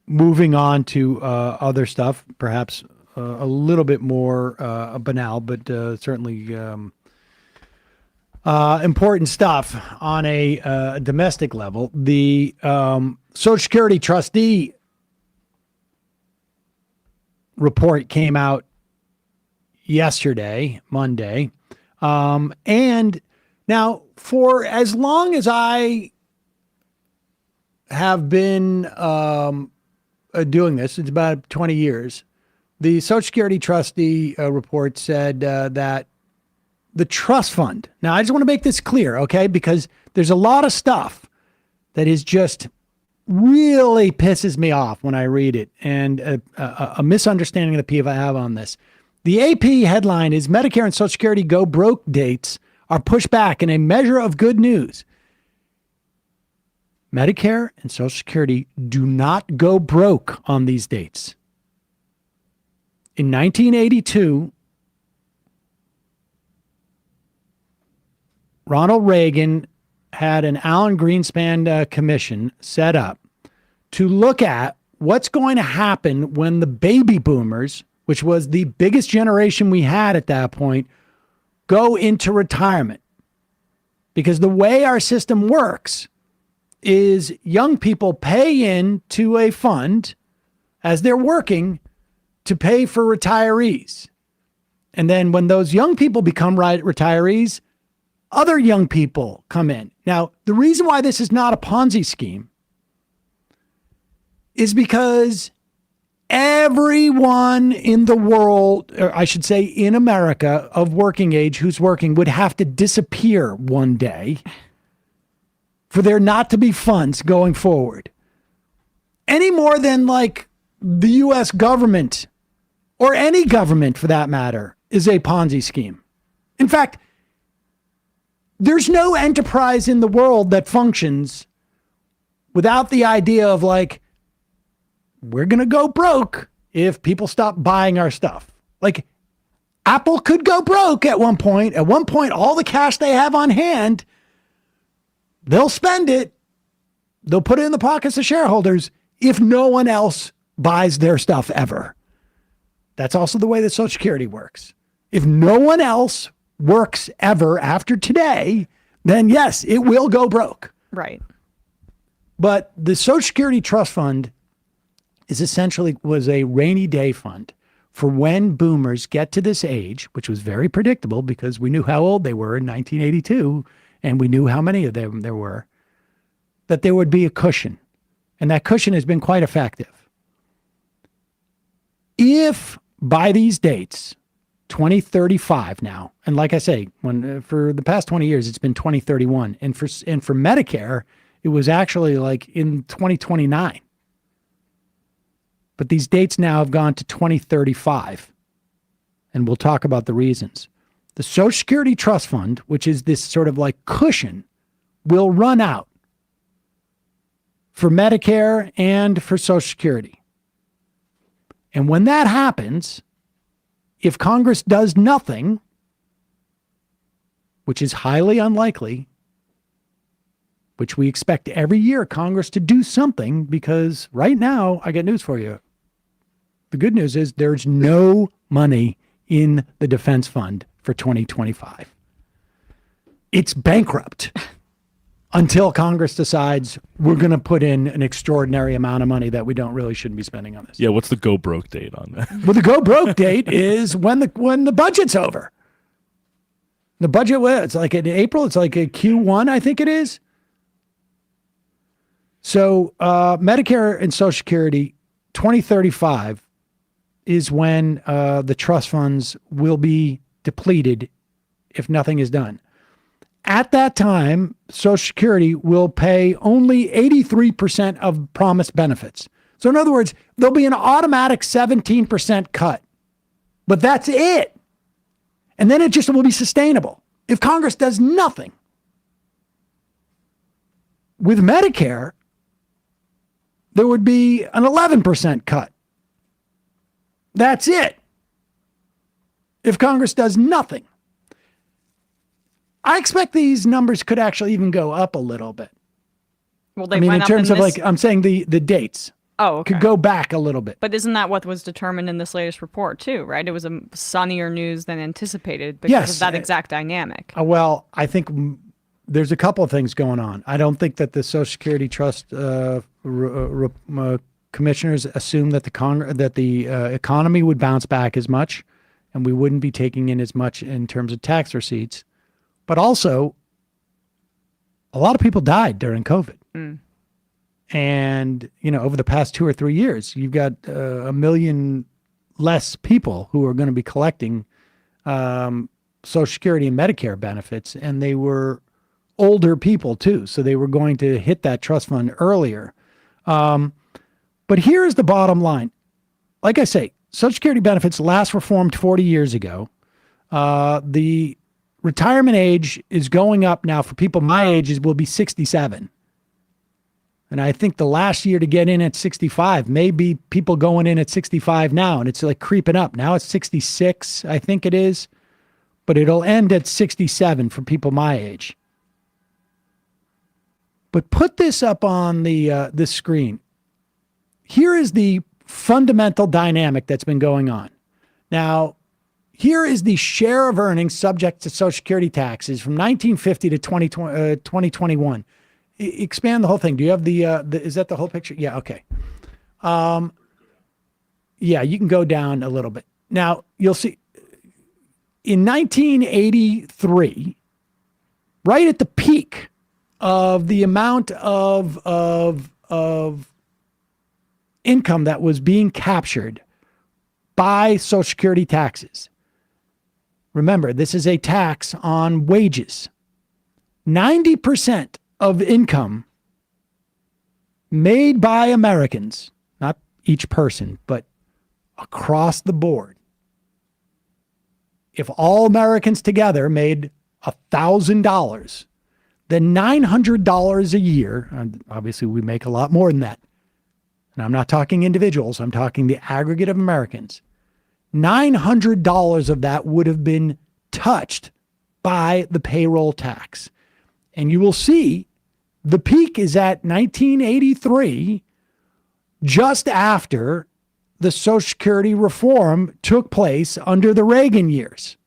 Moving on to other stuff, perhaps a little bit more banal, but certainly important stuff on a domestic level. The Social Security trustee report came out yesterday, Monday. And now, for as long as I have been doing this, it's about 20 years, the Social Security trustee report said that the trust fund, now I just want to make this clear, okay, because there's a lot of stuff that is just really pisses me off when I read it, and a misunderstanding that people have on this. The AP headline is Medicare and Social Security go broke dates are pushed back in a measure of good news. Medicare and Social Security do not go broke on these dates. In 1982, Ronald Reagan had an Alan Greenspan commission set up to look at what's going to happen when the baby boomers, which was the biggest generation we had at that point, go into retirement. Because the way our system works is young people pay into a fund as they're working to pay for retirees. And then when those young people become retirees, other young people come in. Now, the reason why this is not a Ponzi scheme is because everyone in the world, or I should say in America, of working age who's working would have to disappear one day for there not to be funds going forward. Any more than like the U.S. government, or any government for that matter, is a Ponzi scheme. In fact, there's no enterprise in the world that functions without the idea of like, we're going to go broke if people stop buying our stuff. Like, Apple could go broke at one point. At one point, all the cash they have on hand, they'll spend it. They'll put it in the pockets of shareholders if no one else buys their stuff ever. That's also the way that Social Security works. If no one else works ever after today, then yes, it will go broke. Right. But the Social Security Trust Fund was a rainy day fund for when boomers get to this age, which was very predictable because we knew how old they were in 1982 and we knew how many of them there were, that there would be a cushion. And that cushion has been quite effective. If by these dates, 2035 now, and like I say, for the past 20 years, it's been 2031. And for Medicare, it was actually like in 2029. But these dates now have gone to 2035, and we'll talk about the reasons. The Social Security Trust Fund, which is this sort of like cushion, will run out for Medicare and for Social Security. And when that happens, if Congress does nothing, which is highly unlikely, which we expect every year Congress to do something, because right now, I got news for you. The good news is there's no money in the defense fund for 2025. It's bankrupt until Congress decides we're going to put in an extraordinary amount of money that we shouldn't be spending on this. Yeah, what's the go broke date on that? Well, the go broke date is when the budget's over. The budget, it's like in April, it's like a Q1, I think it is. So Medicare and Social Security, 2035 is when the trust funds will be depleted if nothing is done. At that time, Social Security will pay only 83% of promised benefits. So in other words, there'll be an automatic 17% cut. But that's it. And then it just will be sustainable if Congress does nothing. With Medicare, there would be an 11% cut. That's it. If Congress does nothing. I expect these numbers could actually even go up a little bit. Well, they I mean, in went terms up of this... like, I'm saying the dates. Oh, okay. Could go back a little bit. But isn't that what was determined in this latest report too, right? It was a sunnier news than anticipated because Yes. of that exact dynamic. Well, I think there's a couple of things going on. I don't think that the Social Security Trust commissioners assumed that the economy would bounce back as much, and we wouldn't be taking in as much in terms of tax receipts. But also, a lot of people died during COVID. And, over the past 2 or 3 years, you've got 1 million less people who are going to be collecting Social Security and Medicare benefits. And they were older people, too. So they were going to hit that trust fund earlier. But here's the bottom line. Like I say, Social Security benefits last reformed 40 years ago. The retirement age is going up now for people my age will be 67. And I think the last year to get in at 65, maybe people going in at 65 now, and it's like creeping up. Now it's 66, I think it is, but it'll end at 67 for people my age. But put this up on this screen. Here is the fundamental dynamic that's been going on. Now, here is the share of earnings subject to Social Security taxes from 1950 to 2021. Expand the whole thing. Do you have the is that the whole picture? Yeah, okay. Yeah, you can go down a little bit. Now, you'll see in 1983, right at the peak of the amount of income that was being captured by Social Security taxes. Remember, this is a tax on wages. 90% of income made by Americans, not each person, but across the board. If all Americans together made $1,000, then $900 a year, and obviously we make a lot more than that. And I'm not talking individuals, I'm talking the aggregate of Americans. $900 of that would have been touched by the payroll tax. And you will see the peak is at 1983, just after the Social Security reform took place under the Reagan years.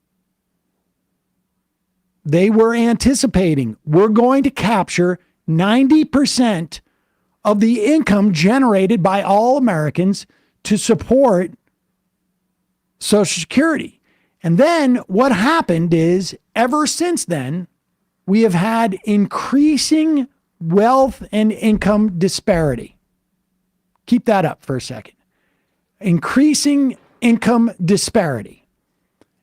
They were anticipating we're going to capture 90% of the income generated by all Americans to support Social Security. And then what happened is, ever since then, we have had increasing wealth and income disparity. Keep that up for a second. Increasing income disparity.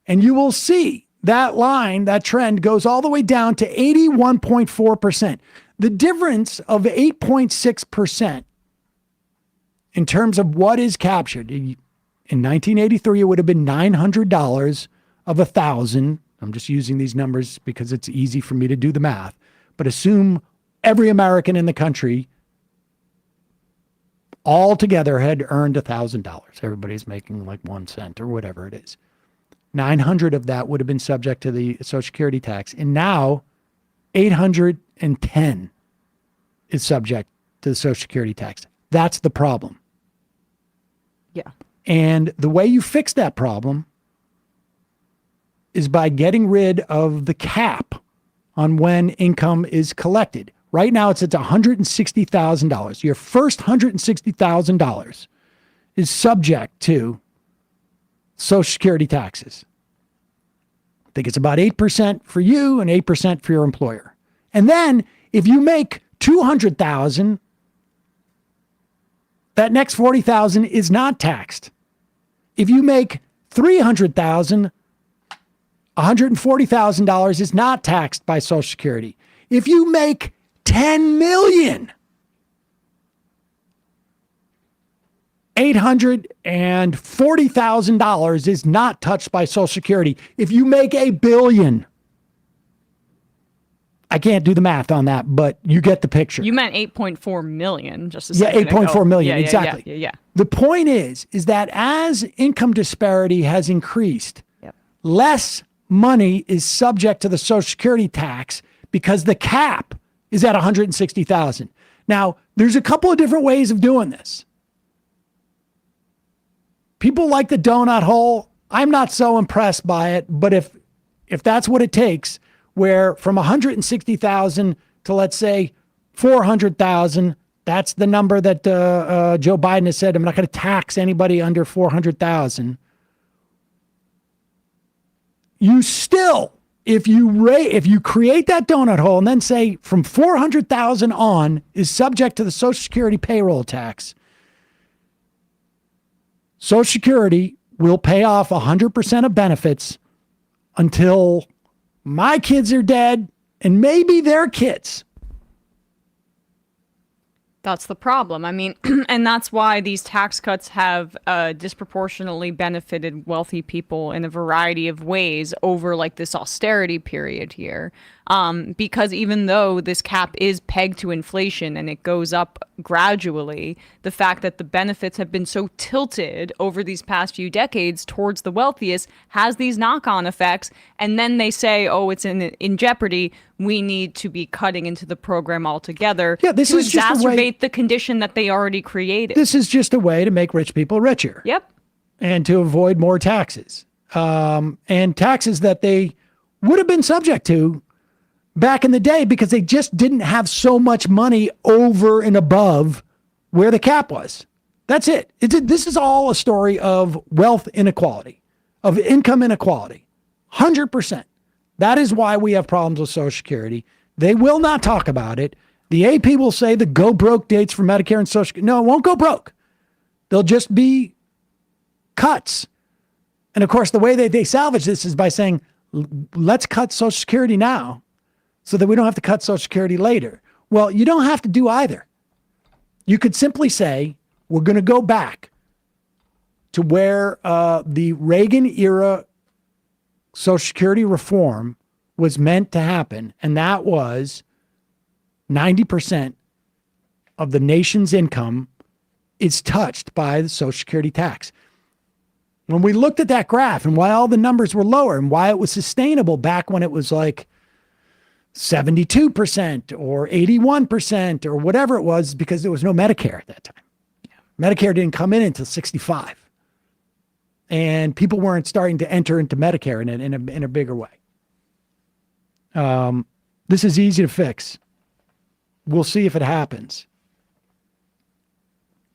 And you will see that line, that trend goes all the way down to 81.4%. The difference of 8.6% in terms of what is captured. In 1983, it would have been $900 of 1,000. I'm just using these numbers because it's easy for me to do the math. But assume every American in the country all together had earned $1,000. Everybody's making like 1 cent or whatever it is. 900 of that would have been subject to the Social Security tax. And now 810 is subject to the Social Security tax. That's the problem. Yeah. And the way you fix that problem is by getting rid of the cap on when income is collected. Right now it's at $160,000. Your first $160,000 is subject to Social Security taxes. I think it's about 8% for you and 8% for your employer. And then if you make 200,000, that next 40,000 is not taxed. If you make 300,000, $140,000 is not taxed by Social Security. If you make 10 million, $840,000 is not touched by Social Security. If you make $1 billion, I can't do the math on that, but you get the picture. You meant 8.4 million just a second ago. 8.4 million, Yeah, exactly. Yeah. The point is that as income disparity has increased, less money is subject to the Social Security tax because the cap is at 160,000. Now, there's a couple of different ways of doing this. People like the donut hole. I'm not so impressed by it, but if that's what it takes, where from 160,000 to, let's say, 400,000, that's the number that Joe Biden has said, I'm not going to tax anybody under 400,000. You still, if you create that donut hole and then say from 400,000 on is subject to the Social Security payroll tax, Social Security will pay off 100% of benefits until my kids are dead and maybe their kids. That's the problem. I mean, and that's why these tax cuts have disproportionately benefited wealthy people in a variety of ways over like this austerity period here. Because even though this cap is pegged to inflation and it goes up gradually, the fact that the benefits have been so tilted over these past few decades towards the wealthiest has these knock-on effects. And then they say, oh, it's in jeopardy. We need to be cutting into the program altogether to exacerbate the condition that they already created. This is just a way to make rich people richer. Yep. And to avoid more taxes. And taxes that they would have been subject to back in the day because they just didn't have so much money over and above where the cap was. That's it. This is all a story of wealth inequality, of income inequality. 100%. That is why we have problems with Social Security. They will not talk about it. The AP will say the go broke dates for Medicare and Social Security. No, it won't go broke. They'll just be cuts. And of course, the way they salvage this is by saying, let's cut Social Security now so that we don't have to cut Social Security later. Well, you don't have to do either. You could simply say, we're going to go back to where the Reagan era Social Security reform was meant to happen. And that was 90% of the nation's income is touched by the Social Security tax. When we looked at that graph and why all the numbers were lower and why it was sustainable back when it was like 72% or 81% or whatever it was, because there was no Medicare at that time. Medicare didn't come in until 65. And people weren't starting to enter into Medicare in a bigger way. This is easy to fix. We'll see if it happens.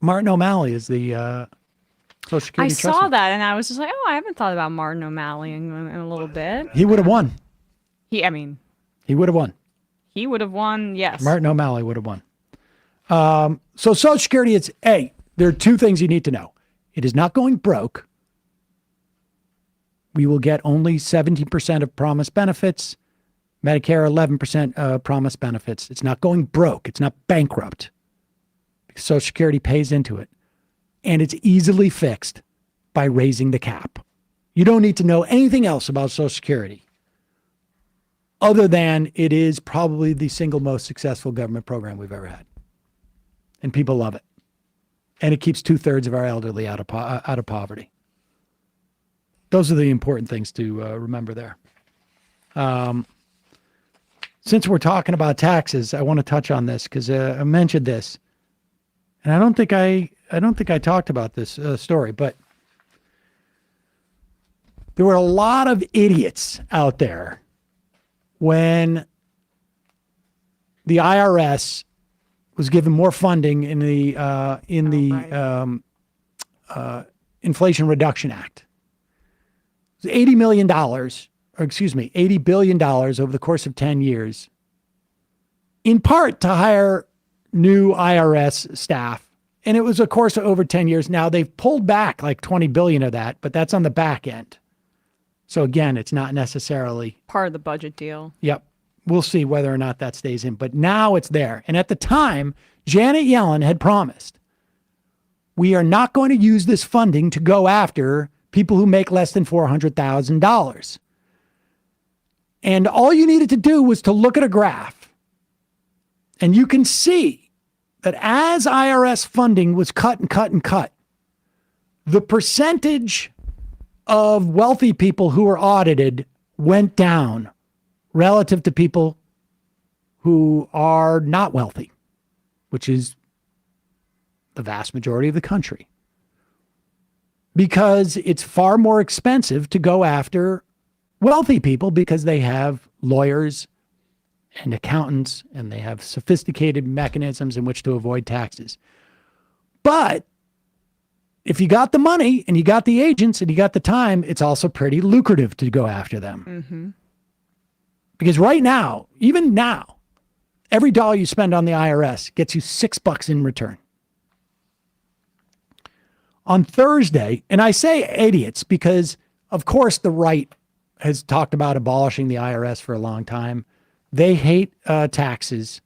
Martin O'Malley is the Social Security I saw that and I was just like, oh, I haven't thought about Martin O'Malley in a little bit. He would have won. He would have won. He would have won, yes. Martin O'Malley would have won. So Social Security, there are two things you need to know. It is not going broke. We will get only 70% of promised benefits. Medicare, 11% promised benefits. It's not going broke. It's not bankrupt. Social Security pays into it. And it's easily fixed by raising the cap. You don't need to know anything else about Social Security other than it is probably the single most successful government program we've ever had. And people love it. And it keeps 2/3 of our elderly out of poverty. Those are the important things to remember there. Since we're talking about taxes, I want to touch on this because I mentioned this, and I don't think I talked about this story, but there were a lot of idiots out there when the IRS was given more funding in the Inflation Reduction Act. It was $80 million $80 billion over the course of 10 years, in part to hire new IRS staff. And it was, of course, over 10 years. Now they've pulled back like 20 billion of that, but that's on the back end. So again, it's not necessarily part of the budget deal. Yep. We'll see whether or not that stays in, but now it's there. And at the time, Janet Yellen had promised, we are not going to use this funding to go after people who make less than $400,000. And all you needed to do was to look at a graph. And you can see that as IRS funding was cut and cut and cut, the percentage of wealthy people who were audited went down relative to people who are not wealthy, which is the vast majority of the country. Because it's far more expensive to go after wealthy people because they have lawyers and accountants and they have sophisticated mechanisms in which to avoid taxes. But if you got the money and you got the agents and you got the time, it's also pretty lucrative to go after them. Mm-hmm. Because right now, even now, every dollar you spend on the IRS gets you $6 in return. On Thursday, and I say idiots because, of course, the right has talked about abolishing the IRS for a long time. They hate taxes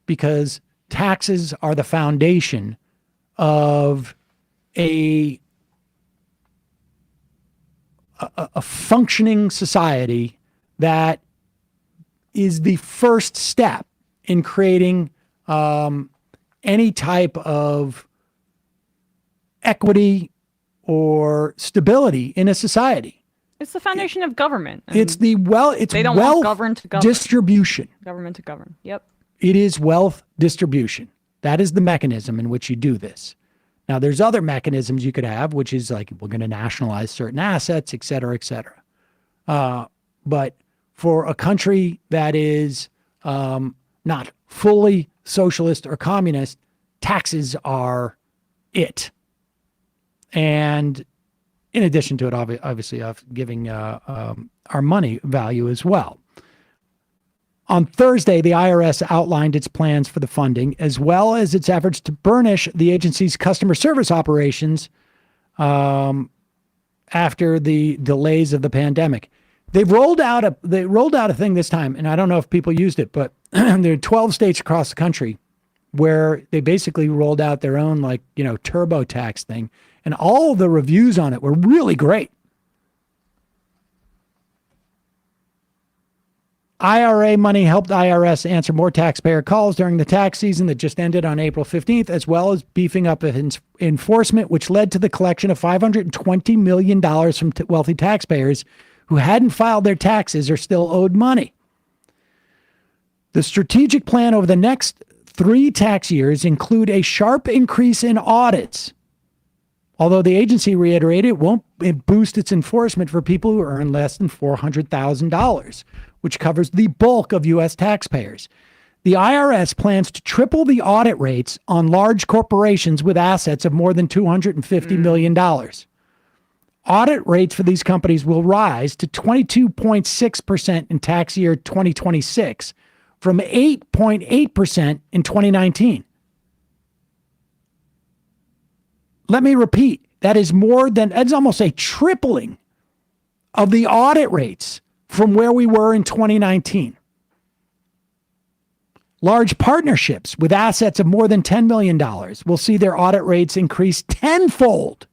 because taxes are the foundation of a functioning society that is the first step in creating any type of equity or stability in a society. It's the foundation of government. It's they don't want govern to govern. Distribution. Government to govern. Yep. It is wealth distribution. That is the mechanism in which you do this. Now, there's other mechanisms you could have, which is like we're going to nationalize certain assets, et cetera, et cetera. But for a country that is not fully socialist or communist, taxes are it. And in addition to it, obviously, of giving our money value as well. On Thursday, the IRS outlined its plans for the funding, as well as its efforts to burnish the agency's customer service operations after the delays of the pandemic. They rolled out a thing this time, and I don't know if people used it, but there are 12 states across the country where they basically rolled out their own TurboTax thing, and all the reviews on it were really great. IRA money helped IRS answer more taxpayer calls during the tax season that just ended on April 15th, as well as beefing up enforcement, which led to the collection of $520 million from wealthy taxpayers who hadn't filed their taxes or still owed money. The strategic plan over the next 3 tax years include a sharp increase in audits, although the agency reiterated it won't boost its enforcement for people who earn less than $400,000, which covers the bulk of U.S. taxpayers. The IRS plans to triple the audit rates on large corporations with assets of more than $250 million. Audit rates for these companies will rise to 22.6% in tax year 2026 from 8.8% in 2019. Let me repeat, that's almost a tripling of the audit rates from where we were in 2019. Large partnerships with assets of more than $10 million will see their audit rates increase tenfold,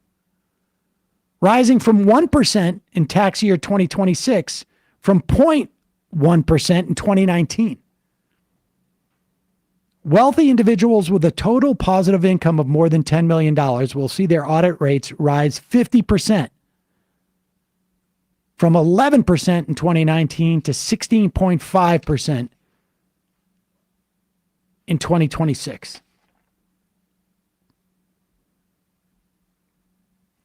rising from 1% in tax year 2026 from 0.1% in 2019. Wealthy individuals with a total positive income of more than $10 million will see their audit rates rise 50%, from 11% in 2019 to 16.5% in 2026.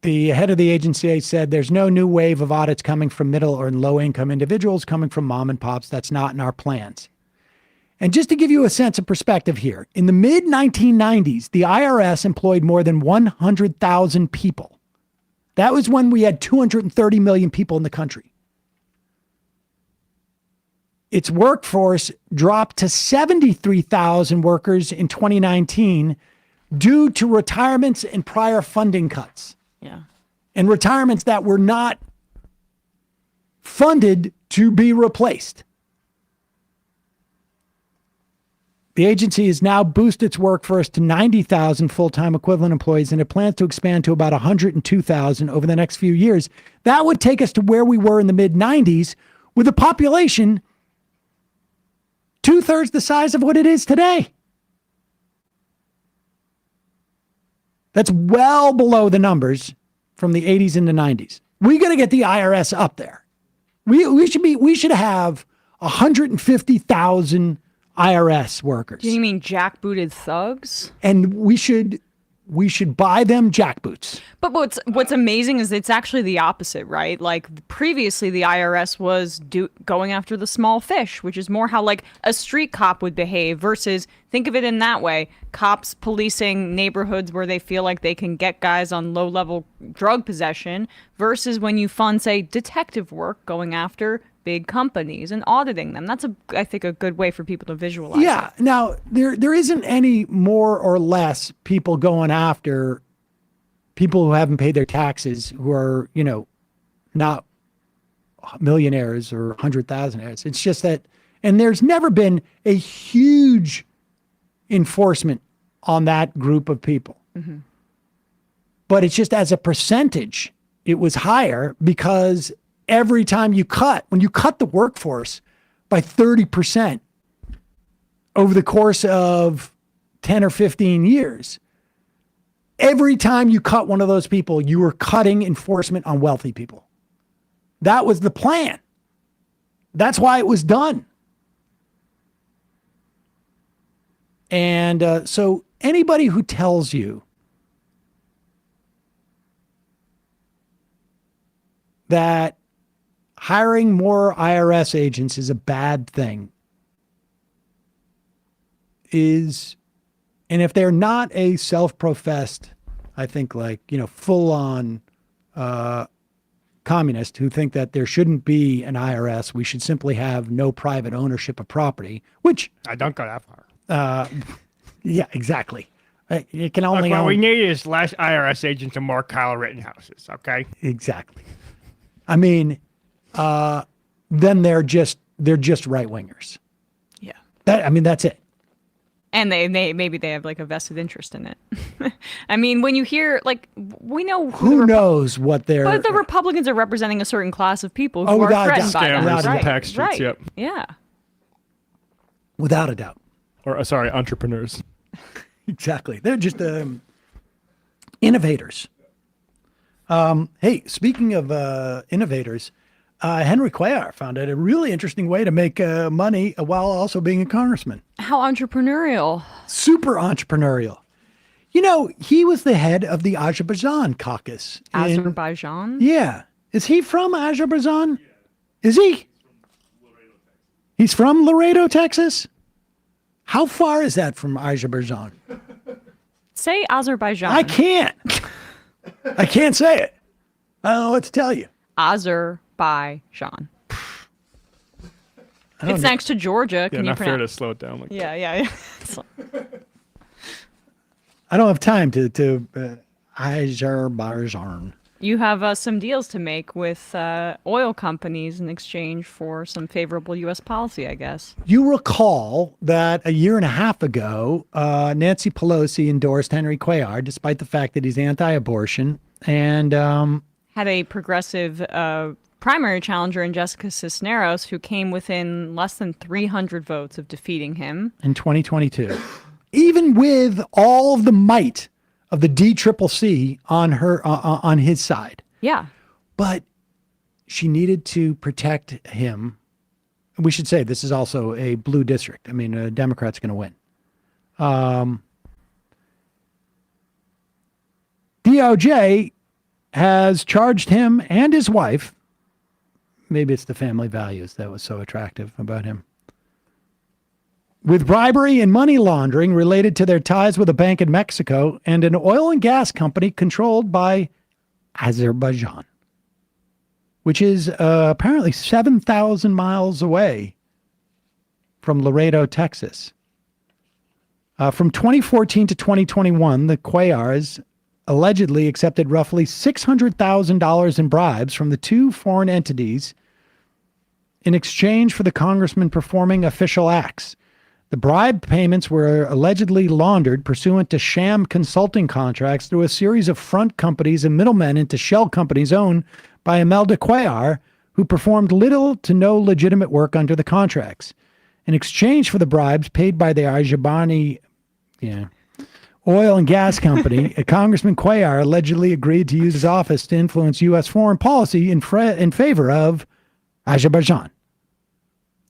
The head of the agency said there's no new wave of audits coming from middle or low-income individuals coming from mom and pops. That's not in our plans. And just to give you a sense of perspective here, in the mid-1990s, the IRS employed more than 100,000 people. That was when we had 230 million people in the country. its workforce dropped to 73,000 workers in 2019 due to retirements and prior funding cuts. Yeah. And retirements that were not funded to be replaced. The agency has now boosted its workforce to 90,000 full-time equivalent employees, and it plans to expand to about 102,000 over the next few years. That would take us to where we were in the mid-90s with a population 2/3 the size of what it is today. That's well below the numbers from the 80s and the 90s. We got to get the IRS up there. We should have 150,000 IRS workers. Do you mean jackbooted thugs? And we should buy them jackboots. But what's amazing is it's actually the opposite, right? Like previously the IRS was going after the small fish, which is more how like a street cop would behave versus think of it in that way. Cops policing neighborhoods where they feel like they can get guys on low-level drug possession versus when you fund, say, detective work going after big companies and auditing them. That's I think a good way for people to visualize. Yeah. It. Now there isn't any more or less people going after people who haven't paid their taxes, who are, not millionaires or 100,000aires. It's just that, and there's never been a huge enforcement on that group of people. Mm-hmm. But it's just as a percentage, it was higher because every time when you cut the workforce by 30% over the course of 10 or 15 years, every time you cut one of those people, you were cutting enforcement on wealthy people. That was the plan. That's why it was done. And so anybody who tells you that hiring more IRS agents is a bad thing and if they're not a self-professed, I think full-on communist who think that there shouldn't be an IRS, we should simply have no private ownership of property, which I don't go that far. Yeah, exactly. It can only. Look, what we need is less IRS agents and more Kyle Rittenhouses. Okay. Exactly. I mean, then they're just right wingers. Yeah. That's it. And maybe they have like a vested interest in it. I mean, when you hear we know who knows what they're. But the Republicans are representing a certain class of people who are threatened by them. Scammers and Right. tax cheats. Right. Yep. Yeah. Without a doubt. Or entrepreneurs. Exactly. They're just innovators. Hey, speaking of innovators, Henry Cuellar found out a really interesting way to make money while also being a congressman. How entrepreneurial. Super entrepreneurial. He was the head of the Azerbaijan caucus. Azerbaijan? Yeah. Is he from Azerbaijan? Is he? He's from Laredo, Texas? How far is that from Azerbaijan? Say Azerbaijan. I can't. I can't say it. I don't know what to tell you. Azerbaijan. It's next to Georgia. Can you not fair pronounce? to slow it down. Yeah. I don't have time to Azerbaijan. You have some deals to make with oil companies in exchange for some favorable U.S. policy, I guess. You recall that a year and a half ago, Nancy Pelosi endorsed Henry Cuellar, despite the fact that he's anti-abortion, and had a progressive primary challenger in Jessica Cisneros, who came within less than 300 votes of defeating him in 2022. Even with all of the might of the DCCC on his side. Yeah. But she needed to protect him. We should say this is also a blue district. I mean, a Democrat's going to win. DOJ has charged him and his wife. Maybe it's the family values that was so attractive about him, with bribery and money laundering related to their ties with a bank in Mexico and an oil and gas company controlled by Azerbaijan, which is apparently 7,000 miles away from Laredo, Texas. From 2014 to 2021, the Cuellars allegedly accepted roughly $600,000 in bribes from the two foreign entities in exchange for the congressman performing official acts. The bribe payments were allegedly laundered pursuant to sham consulting contracts through a series of front companies and middlemen into shell companies owned by Imelda Cuellar, who performed little to no legitimate work under the contracts. In exchange for the bribes paid by the Arjabani oil and gas company, Congressman Cuellar allegedly agreed to use his office to influence U.S. foreign policy in favor of Azerbaijan.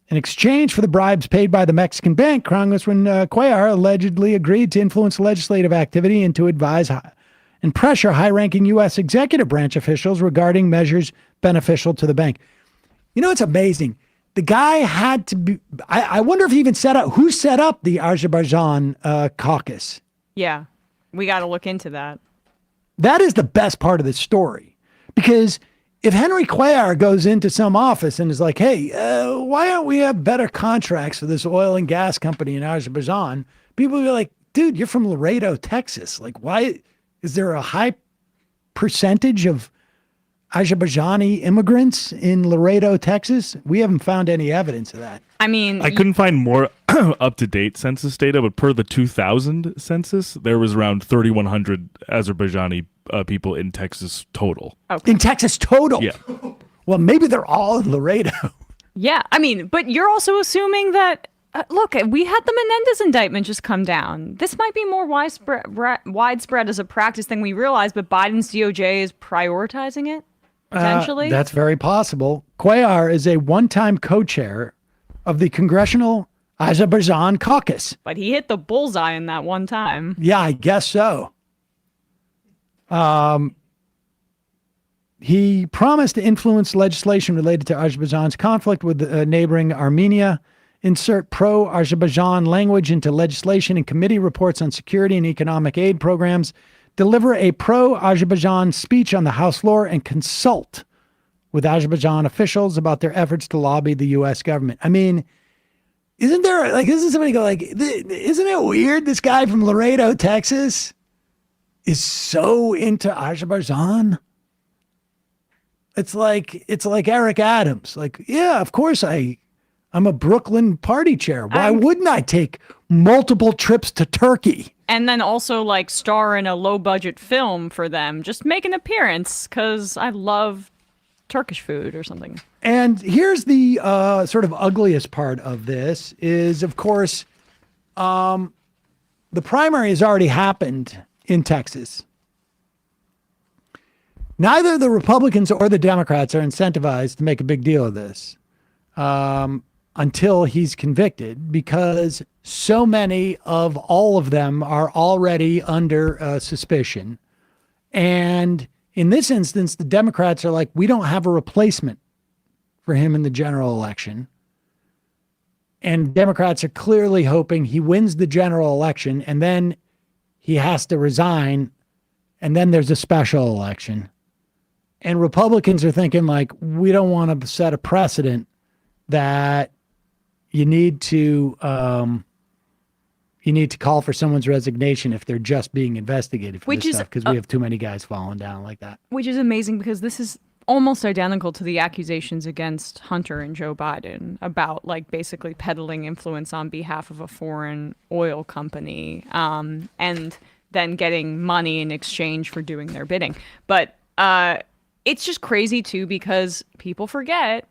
In exchange for the bribes paid by the Mexican bank, Congressman Cuellar allegedly agreed to influence legislative activity and to advise and pressure high-ranking U.S. executive branch officials regarding measures beneficial to the bank. You know, it's amazing. The guy had to be, I wonder if he even who set up the Azerbaijan caucus? Yeah, we got to look into that. That is the best part of the story. Because if Henry Cuellar goes into some office and is like, hey, why don't we have better contracts for this oil and gas company in Azerbaijan? People will be like, dude, you're from Laredo, Texas. Like, why is there a high percentage of Azerbaijani immigrants in Laredo, Texas? We haven't found any evidence of that. I mean, I couldn't find more up-to-date census data, but per the 2000 census, there was around 3,100 Azerbaijani people in Texas total. Okay. In Texas total? Yeah. Well, maybe they're all in Laredo. Yeah, I mean, but you're also assuming that, look, we had the Menendez indictment just come down. This might be more widespread as a practice than we realize, but Biden's DOJ is prioritizing it, potentially? That's very possible. Cuellar is a one-time co-chair of the Congressional Azerbaijan Caucus. But he hit the bullseye in that one time. Yeah, I guess so. He promised to influence legislation related to Azerbaijan's conflict with neighboring Armenia, insert pro-Azerbaijan language into legislation and committee reports on security and economic aid programs, deliver a pro-Azerbaijan speech on the House floor, and consult with Azerbaijan officials about their efforts to lobby the U.S. government. I mean, isn't somebody go like, isn't it weird this guy from Laredo, Texas is so into Azerbaijan? It's like Eric Adams. Like, yeah, of course I'm a Brooklyn party chair. Why wouldn't I take multiple trips to Turkey? And then also like star in a low budget film for them. Just make an appearance because I love Turkish food or something. And here's the sort of ugliest part of this is, of course, the primary has already happened in Texas. Neither the Republicans or the Democrats are incentivized to make a big deal of this until he's convicted, because so many of all of them are already under suspicion. And in this instance, the Democrats are like, we don't have a replacement for him in the general election. And Democrats are clearly hoping he wins the general election and then he has to resign, and then there's a special election. And Republicans are thinking like, we don't want to set a precedent that you need to call for someone's resignation if they're just being investigated for this stuff, because we have too many guys falling down like that. Which is amazing because this is almost identical to the accusations against Hunter and Joe Biden about like basically peddling influence on behalf of a foreign oil company and then getting money in exchange for doing their bidding. But it's just crazy too, because people forget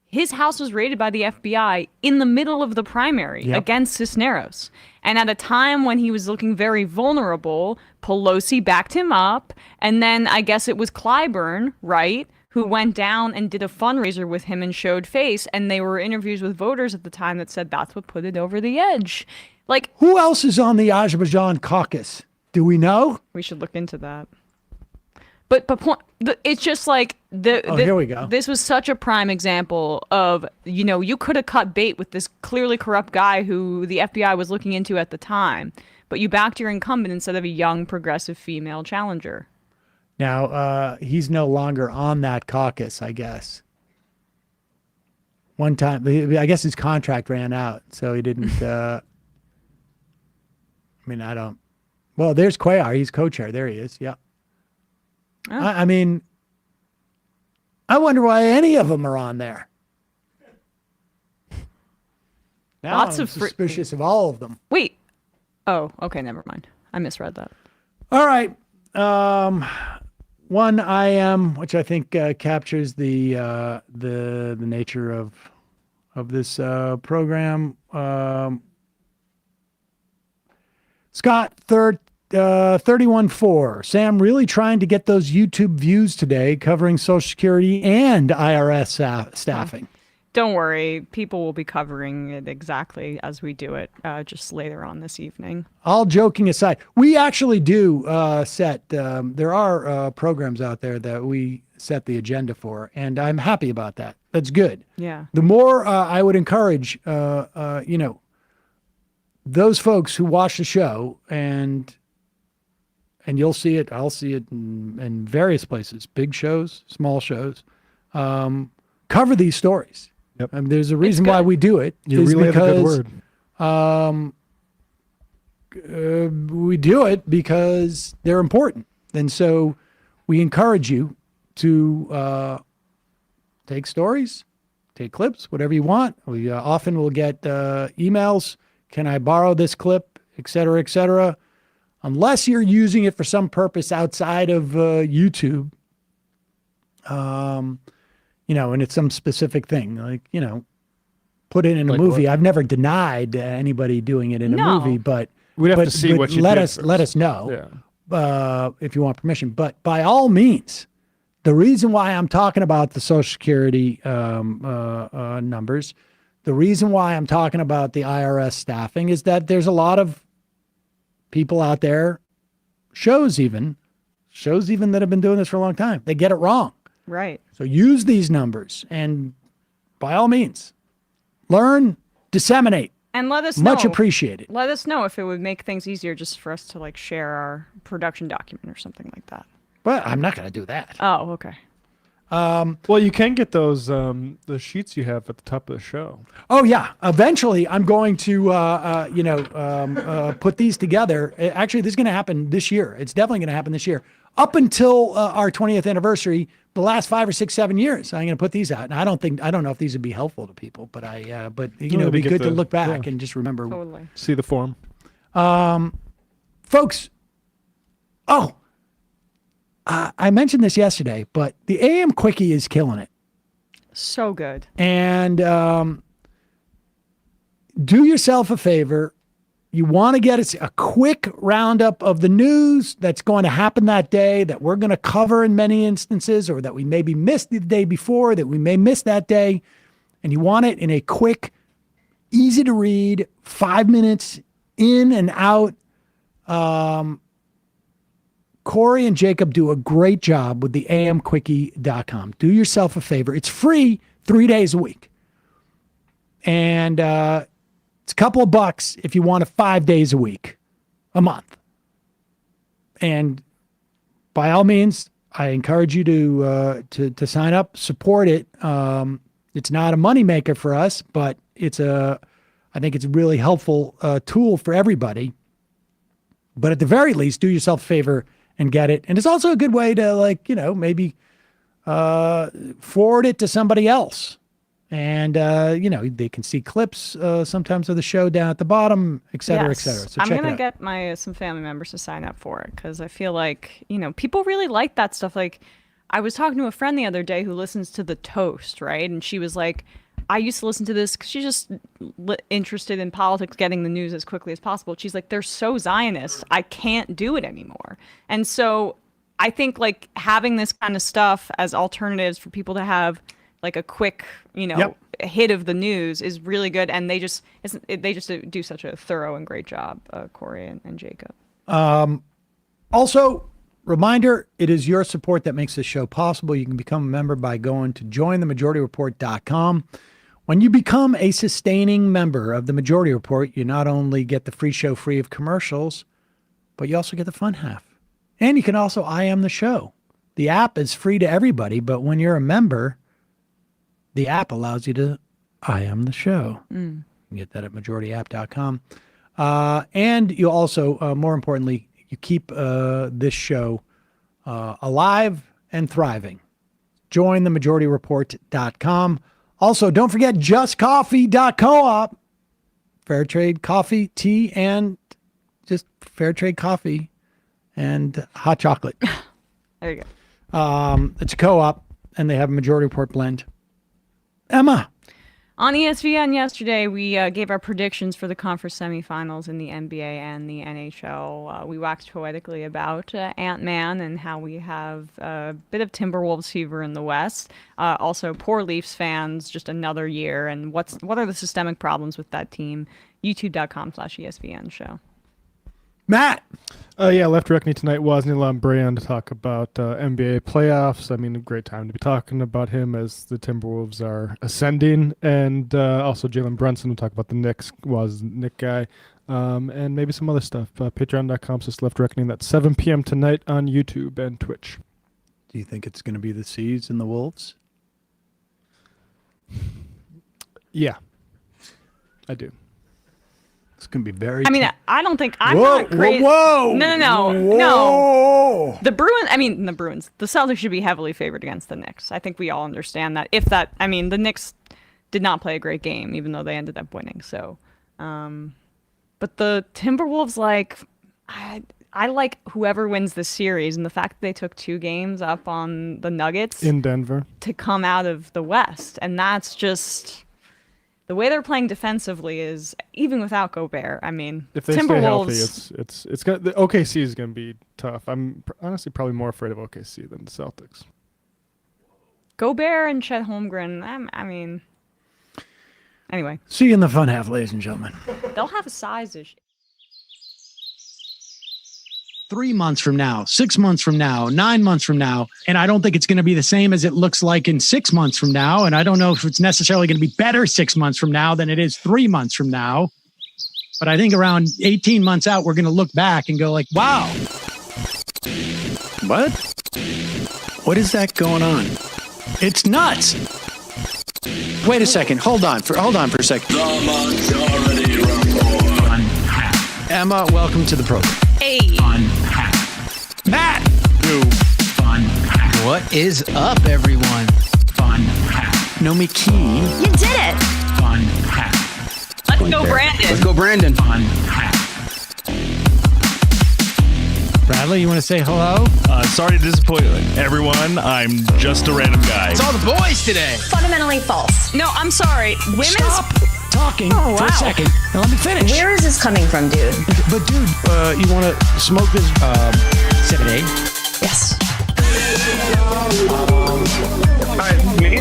his house was raided by the FBI in the middle of the primary against Cisneros. And at a time when he was looking very vulnerable, Pelosi backed him up. And then I guess it was Clyburn, right, who went down and did a fundraiser with him and showed face. And they were interviews with voters at the time that said that's what put it over the edge. Like, who else is on the Azerbaijan caucus? Do we know? We should look into that. But it's just like here we go. This was such a prime example of, you know, you could have cut bait with this clearly corrupt guy who the FBI was looking into at the time, but you backed your incumbent instead of a young progressive female challenger. Now, he's no longer on that caucus, I guess. one time. I guess his contract ran out, so he didn't. I mean, I don't. Well, there's Cuellar. He's co-chair. There he is. Yeah. Oh. I mean, I wonder why any of them are on there. Now Lots I'm of suspicious of all of them. Wait. Oh, okay. Never mind. I misread that. All right. One I am, which I think captures the nature of this program. Scott 31-4. Sam really trying to get those YouTube views today, covering Social Security and IRS staffing. Don't worry. People will be covering it exactly as we do it just later on this evening. All joking aside, we actually do set, there are programs out there that we set the agenda for, and I'm happy about that. That's good. Yeah. The more I would encourage, those folks who watch the show, and you'll see it, I'll see it in various places, big shows, small shows, cover these stories. Yep. There's a reason why we do it. You really have a good word. We do it because they're important. And so we encourage you to take stories, take clips, whatever you want. We often will get emails. Can I borrow this clip, et cetera, et cetera. Unless you're using it for some purpose outside of YouTube, and it's some specific thing, like, put it in a movie. I've never denied anybody doing it in a movie, but we'd have to see what you let did us first. let us know if you want permission. But by all means, the reason why I'm talking about the Social Security numbers, the reason why I'm talking about the IRS staffing is that there's a lot of people out there, shows even that have been doing this for a long time. They get it wrong. Right. So use these numbers and by all means, learn, disseminate. And let us know. Much appreciated. Let us know if it would make things easier just for us to share our production document or something like that. But I'm not going to do that. Oh, okay. Well, you can get those the sheets you have at the top of the show. Oh yeah. Eventually, I'm going to put these together. Actually, this is going to happen this year. It's definitely going to happen this year. Up until our 20th anniversary, the last 5 or 6, 7 years, I'm going to put these out. And I don't know if these would be helpful to people, but it'd be good to look back and just remember. Totally. See the form. Folks. Oh. I mentioned this yesterday, but the AM Quickie is killing it. So good. And do yourself a favor. You want to get us a quick roundup of the news that's going to happen that day, that we're going to cover in many instances, or that we maybe missed the day before, that we may miss that day. And you want it in a quick, easy to read, 5 minutes in and out. Corey and Jacob do a great job with the amquickie.com. Do yourself a favor. It's free 3 days a week. And it's a couple of bucks if you want it 5 days a week, a month. And by all means, I encourage you to sign up, support it. It's not a moneymaker for us, but I think it's a really helpful tool for everybody. But at the very least, do yourself a favor and get it. And it's also a good way to maybe forward it to somebody else. And, they can see clips sometimes of the show down at the bottom, et cetera, et cetera. So I'm check going to it out. get some family members to sign up for it because I feel like, people really like that stuff. Like, I was talking to a friend the other day who listens to The Toast, right? And she was like, I used to listen to this because she's just interested in politics, getting the news as quickly as possible. She's like, they're so Zionist, I can't do it anymore. And so I think having this kind of stuff as alternatives for people to have a quick, hit of the news is really good. And they just do such a thorough and great job, Corey and Jacob. Also, reminder, it is your support that makes this show possible. You can become a member by going to jointhemajorityreport.com. When you become a sustaining member of the Majority Report, you not only get the free show free of commercials, but you also get the fun half. And you can also IM the show. The app is free to everybody, but when you're a member, the app allows you to I Am the Show. You can get that at majorityapp.com. And you also, more importantly, you keep this show alive and thriving. Join the majorityreport.com. Also, don't forget justcoffee.coop. Fair trade coffee, tea, and just fair trade coffee and hot chocolate. There you go. It's a co-op, and they have a Majority Report blend. Emma. On ESPN yesterday, we gave our predictions for the conference semifinals in the NBA and the NHL. We waxed poetically about Ant-Man and how we have a bit of Timberwolves fever in the West. Also, poor Leafs fans, just another year. And what are the systemic problems with that team? YouTube.com/ESPN show. Matt. Left Directly tonight was Neil Lambrian to talk about NBA playoffs. I mean, a great time to be talking about him as the Timberwolves are ascending. And also Jalen Brunson will talk about the Knicks, was Nick guy, and maybe some other stuff. Patreon.com/Left Reckoning. That's 7 p.m. tonight on YouTube and Twitch. Do you think it's going to be the Seas and the Wolves? Yeah, I do. It's going to be very... I mean, I don't think... I'm whoa, not crazy. Whoa! No. The Bruins. The Celtics should be heavily favored against the Knicks. I think we all understand that. The Knicks did not play a great game, even though they ended up winning. So, but the Timberwolves, I like whoever wins this series, and the fact that they took 2 games up on the Nuggets in Denver to come out of the West, and that's just... The way they're playing defensively is, even without Gobert, I mean, if they stay healthy, it's gonna, the OKC is going to be tough. I'm honestly probably more afraid of OKC than the Celtics. Gobert and Chet Holmgren, anyway. See you in the fun half, ladies and gentlemen. They'll have a size issue. 3 months from now, 6 months from now, 9 months from now. And I don't think it's going to be the same as it looks like in 6 months from now. And I don't know if it's necessarily going to be better 6 months from now than it is 3 months from now. But I think around 18 months out, we're going to look back and go like, wow. What is that going on? It's nuts. Wait a second. Hold on for a second. The Majority Report. Emma, welcome to the program. Hey. Matt. What is up, everyone? Nomi Key. You did it. Let's go, Brandon. Let's go, Brandon. Bradley, you want to say hello? Sorry to disappoint everyone. I'm just a random guy. It's all the boys today. Fundamentally false. No, I'm sorry. Women's... Stop talking for a second. Now let me finish. Where is this coming from, dude? But dude, you want to smoke this 7A? Yes. Hi, me?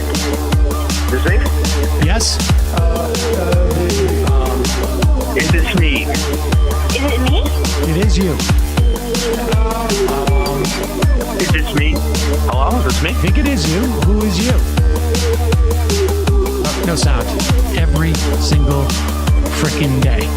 Is it? Yes. Is this me? Is it me? It is you. Is this me? Hello, is this me? I think it is you. Who is you? No sound. Every single freaking day.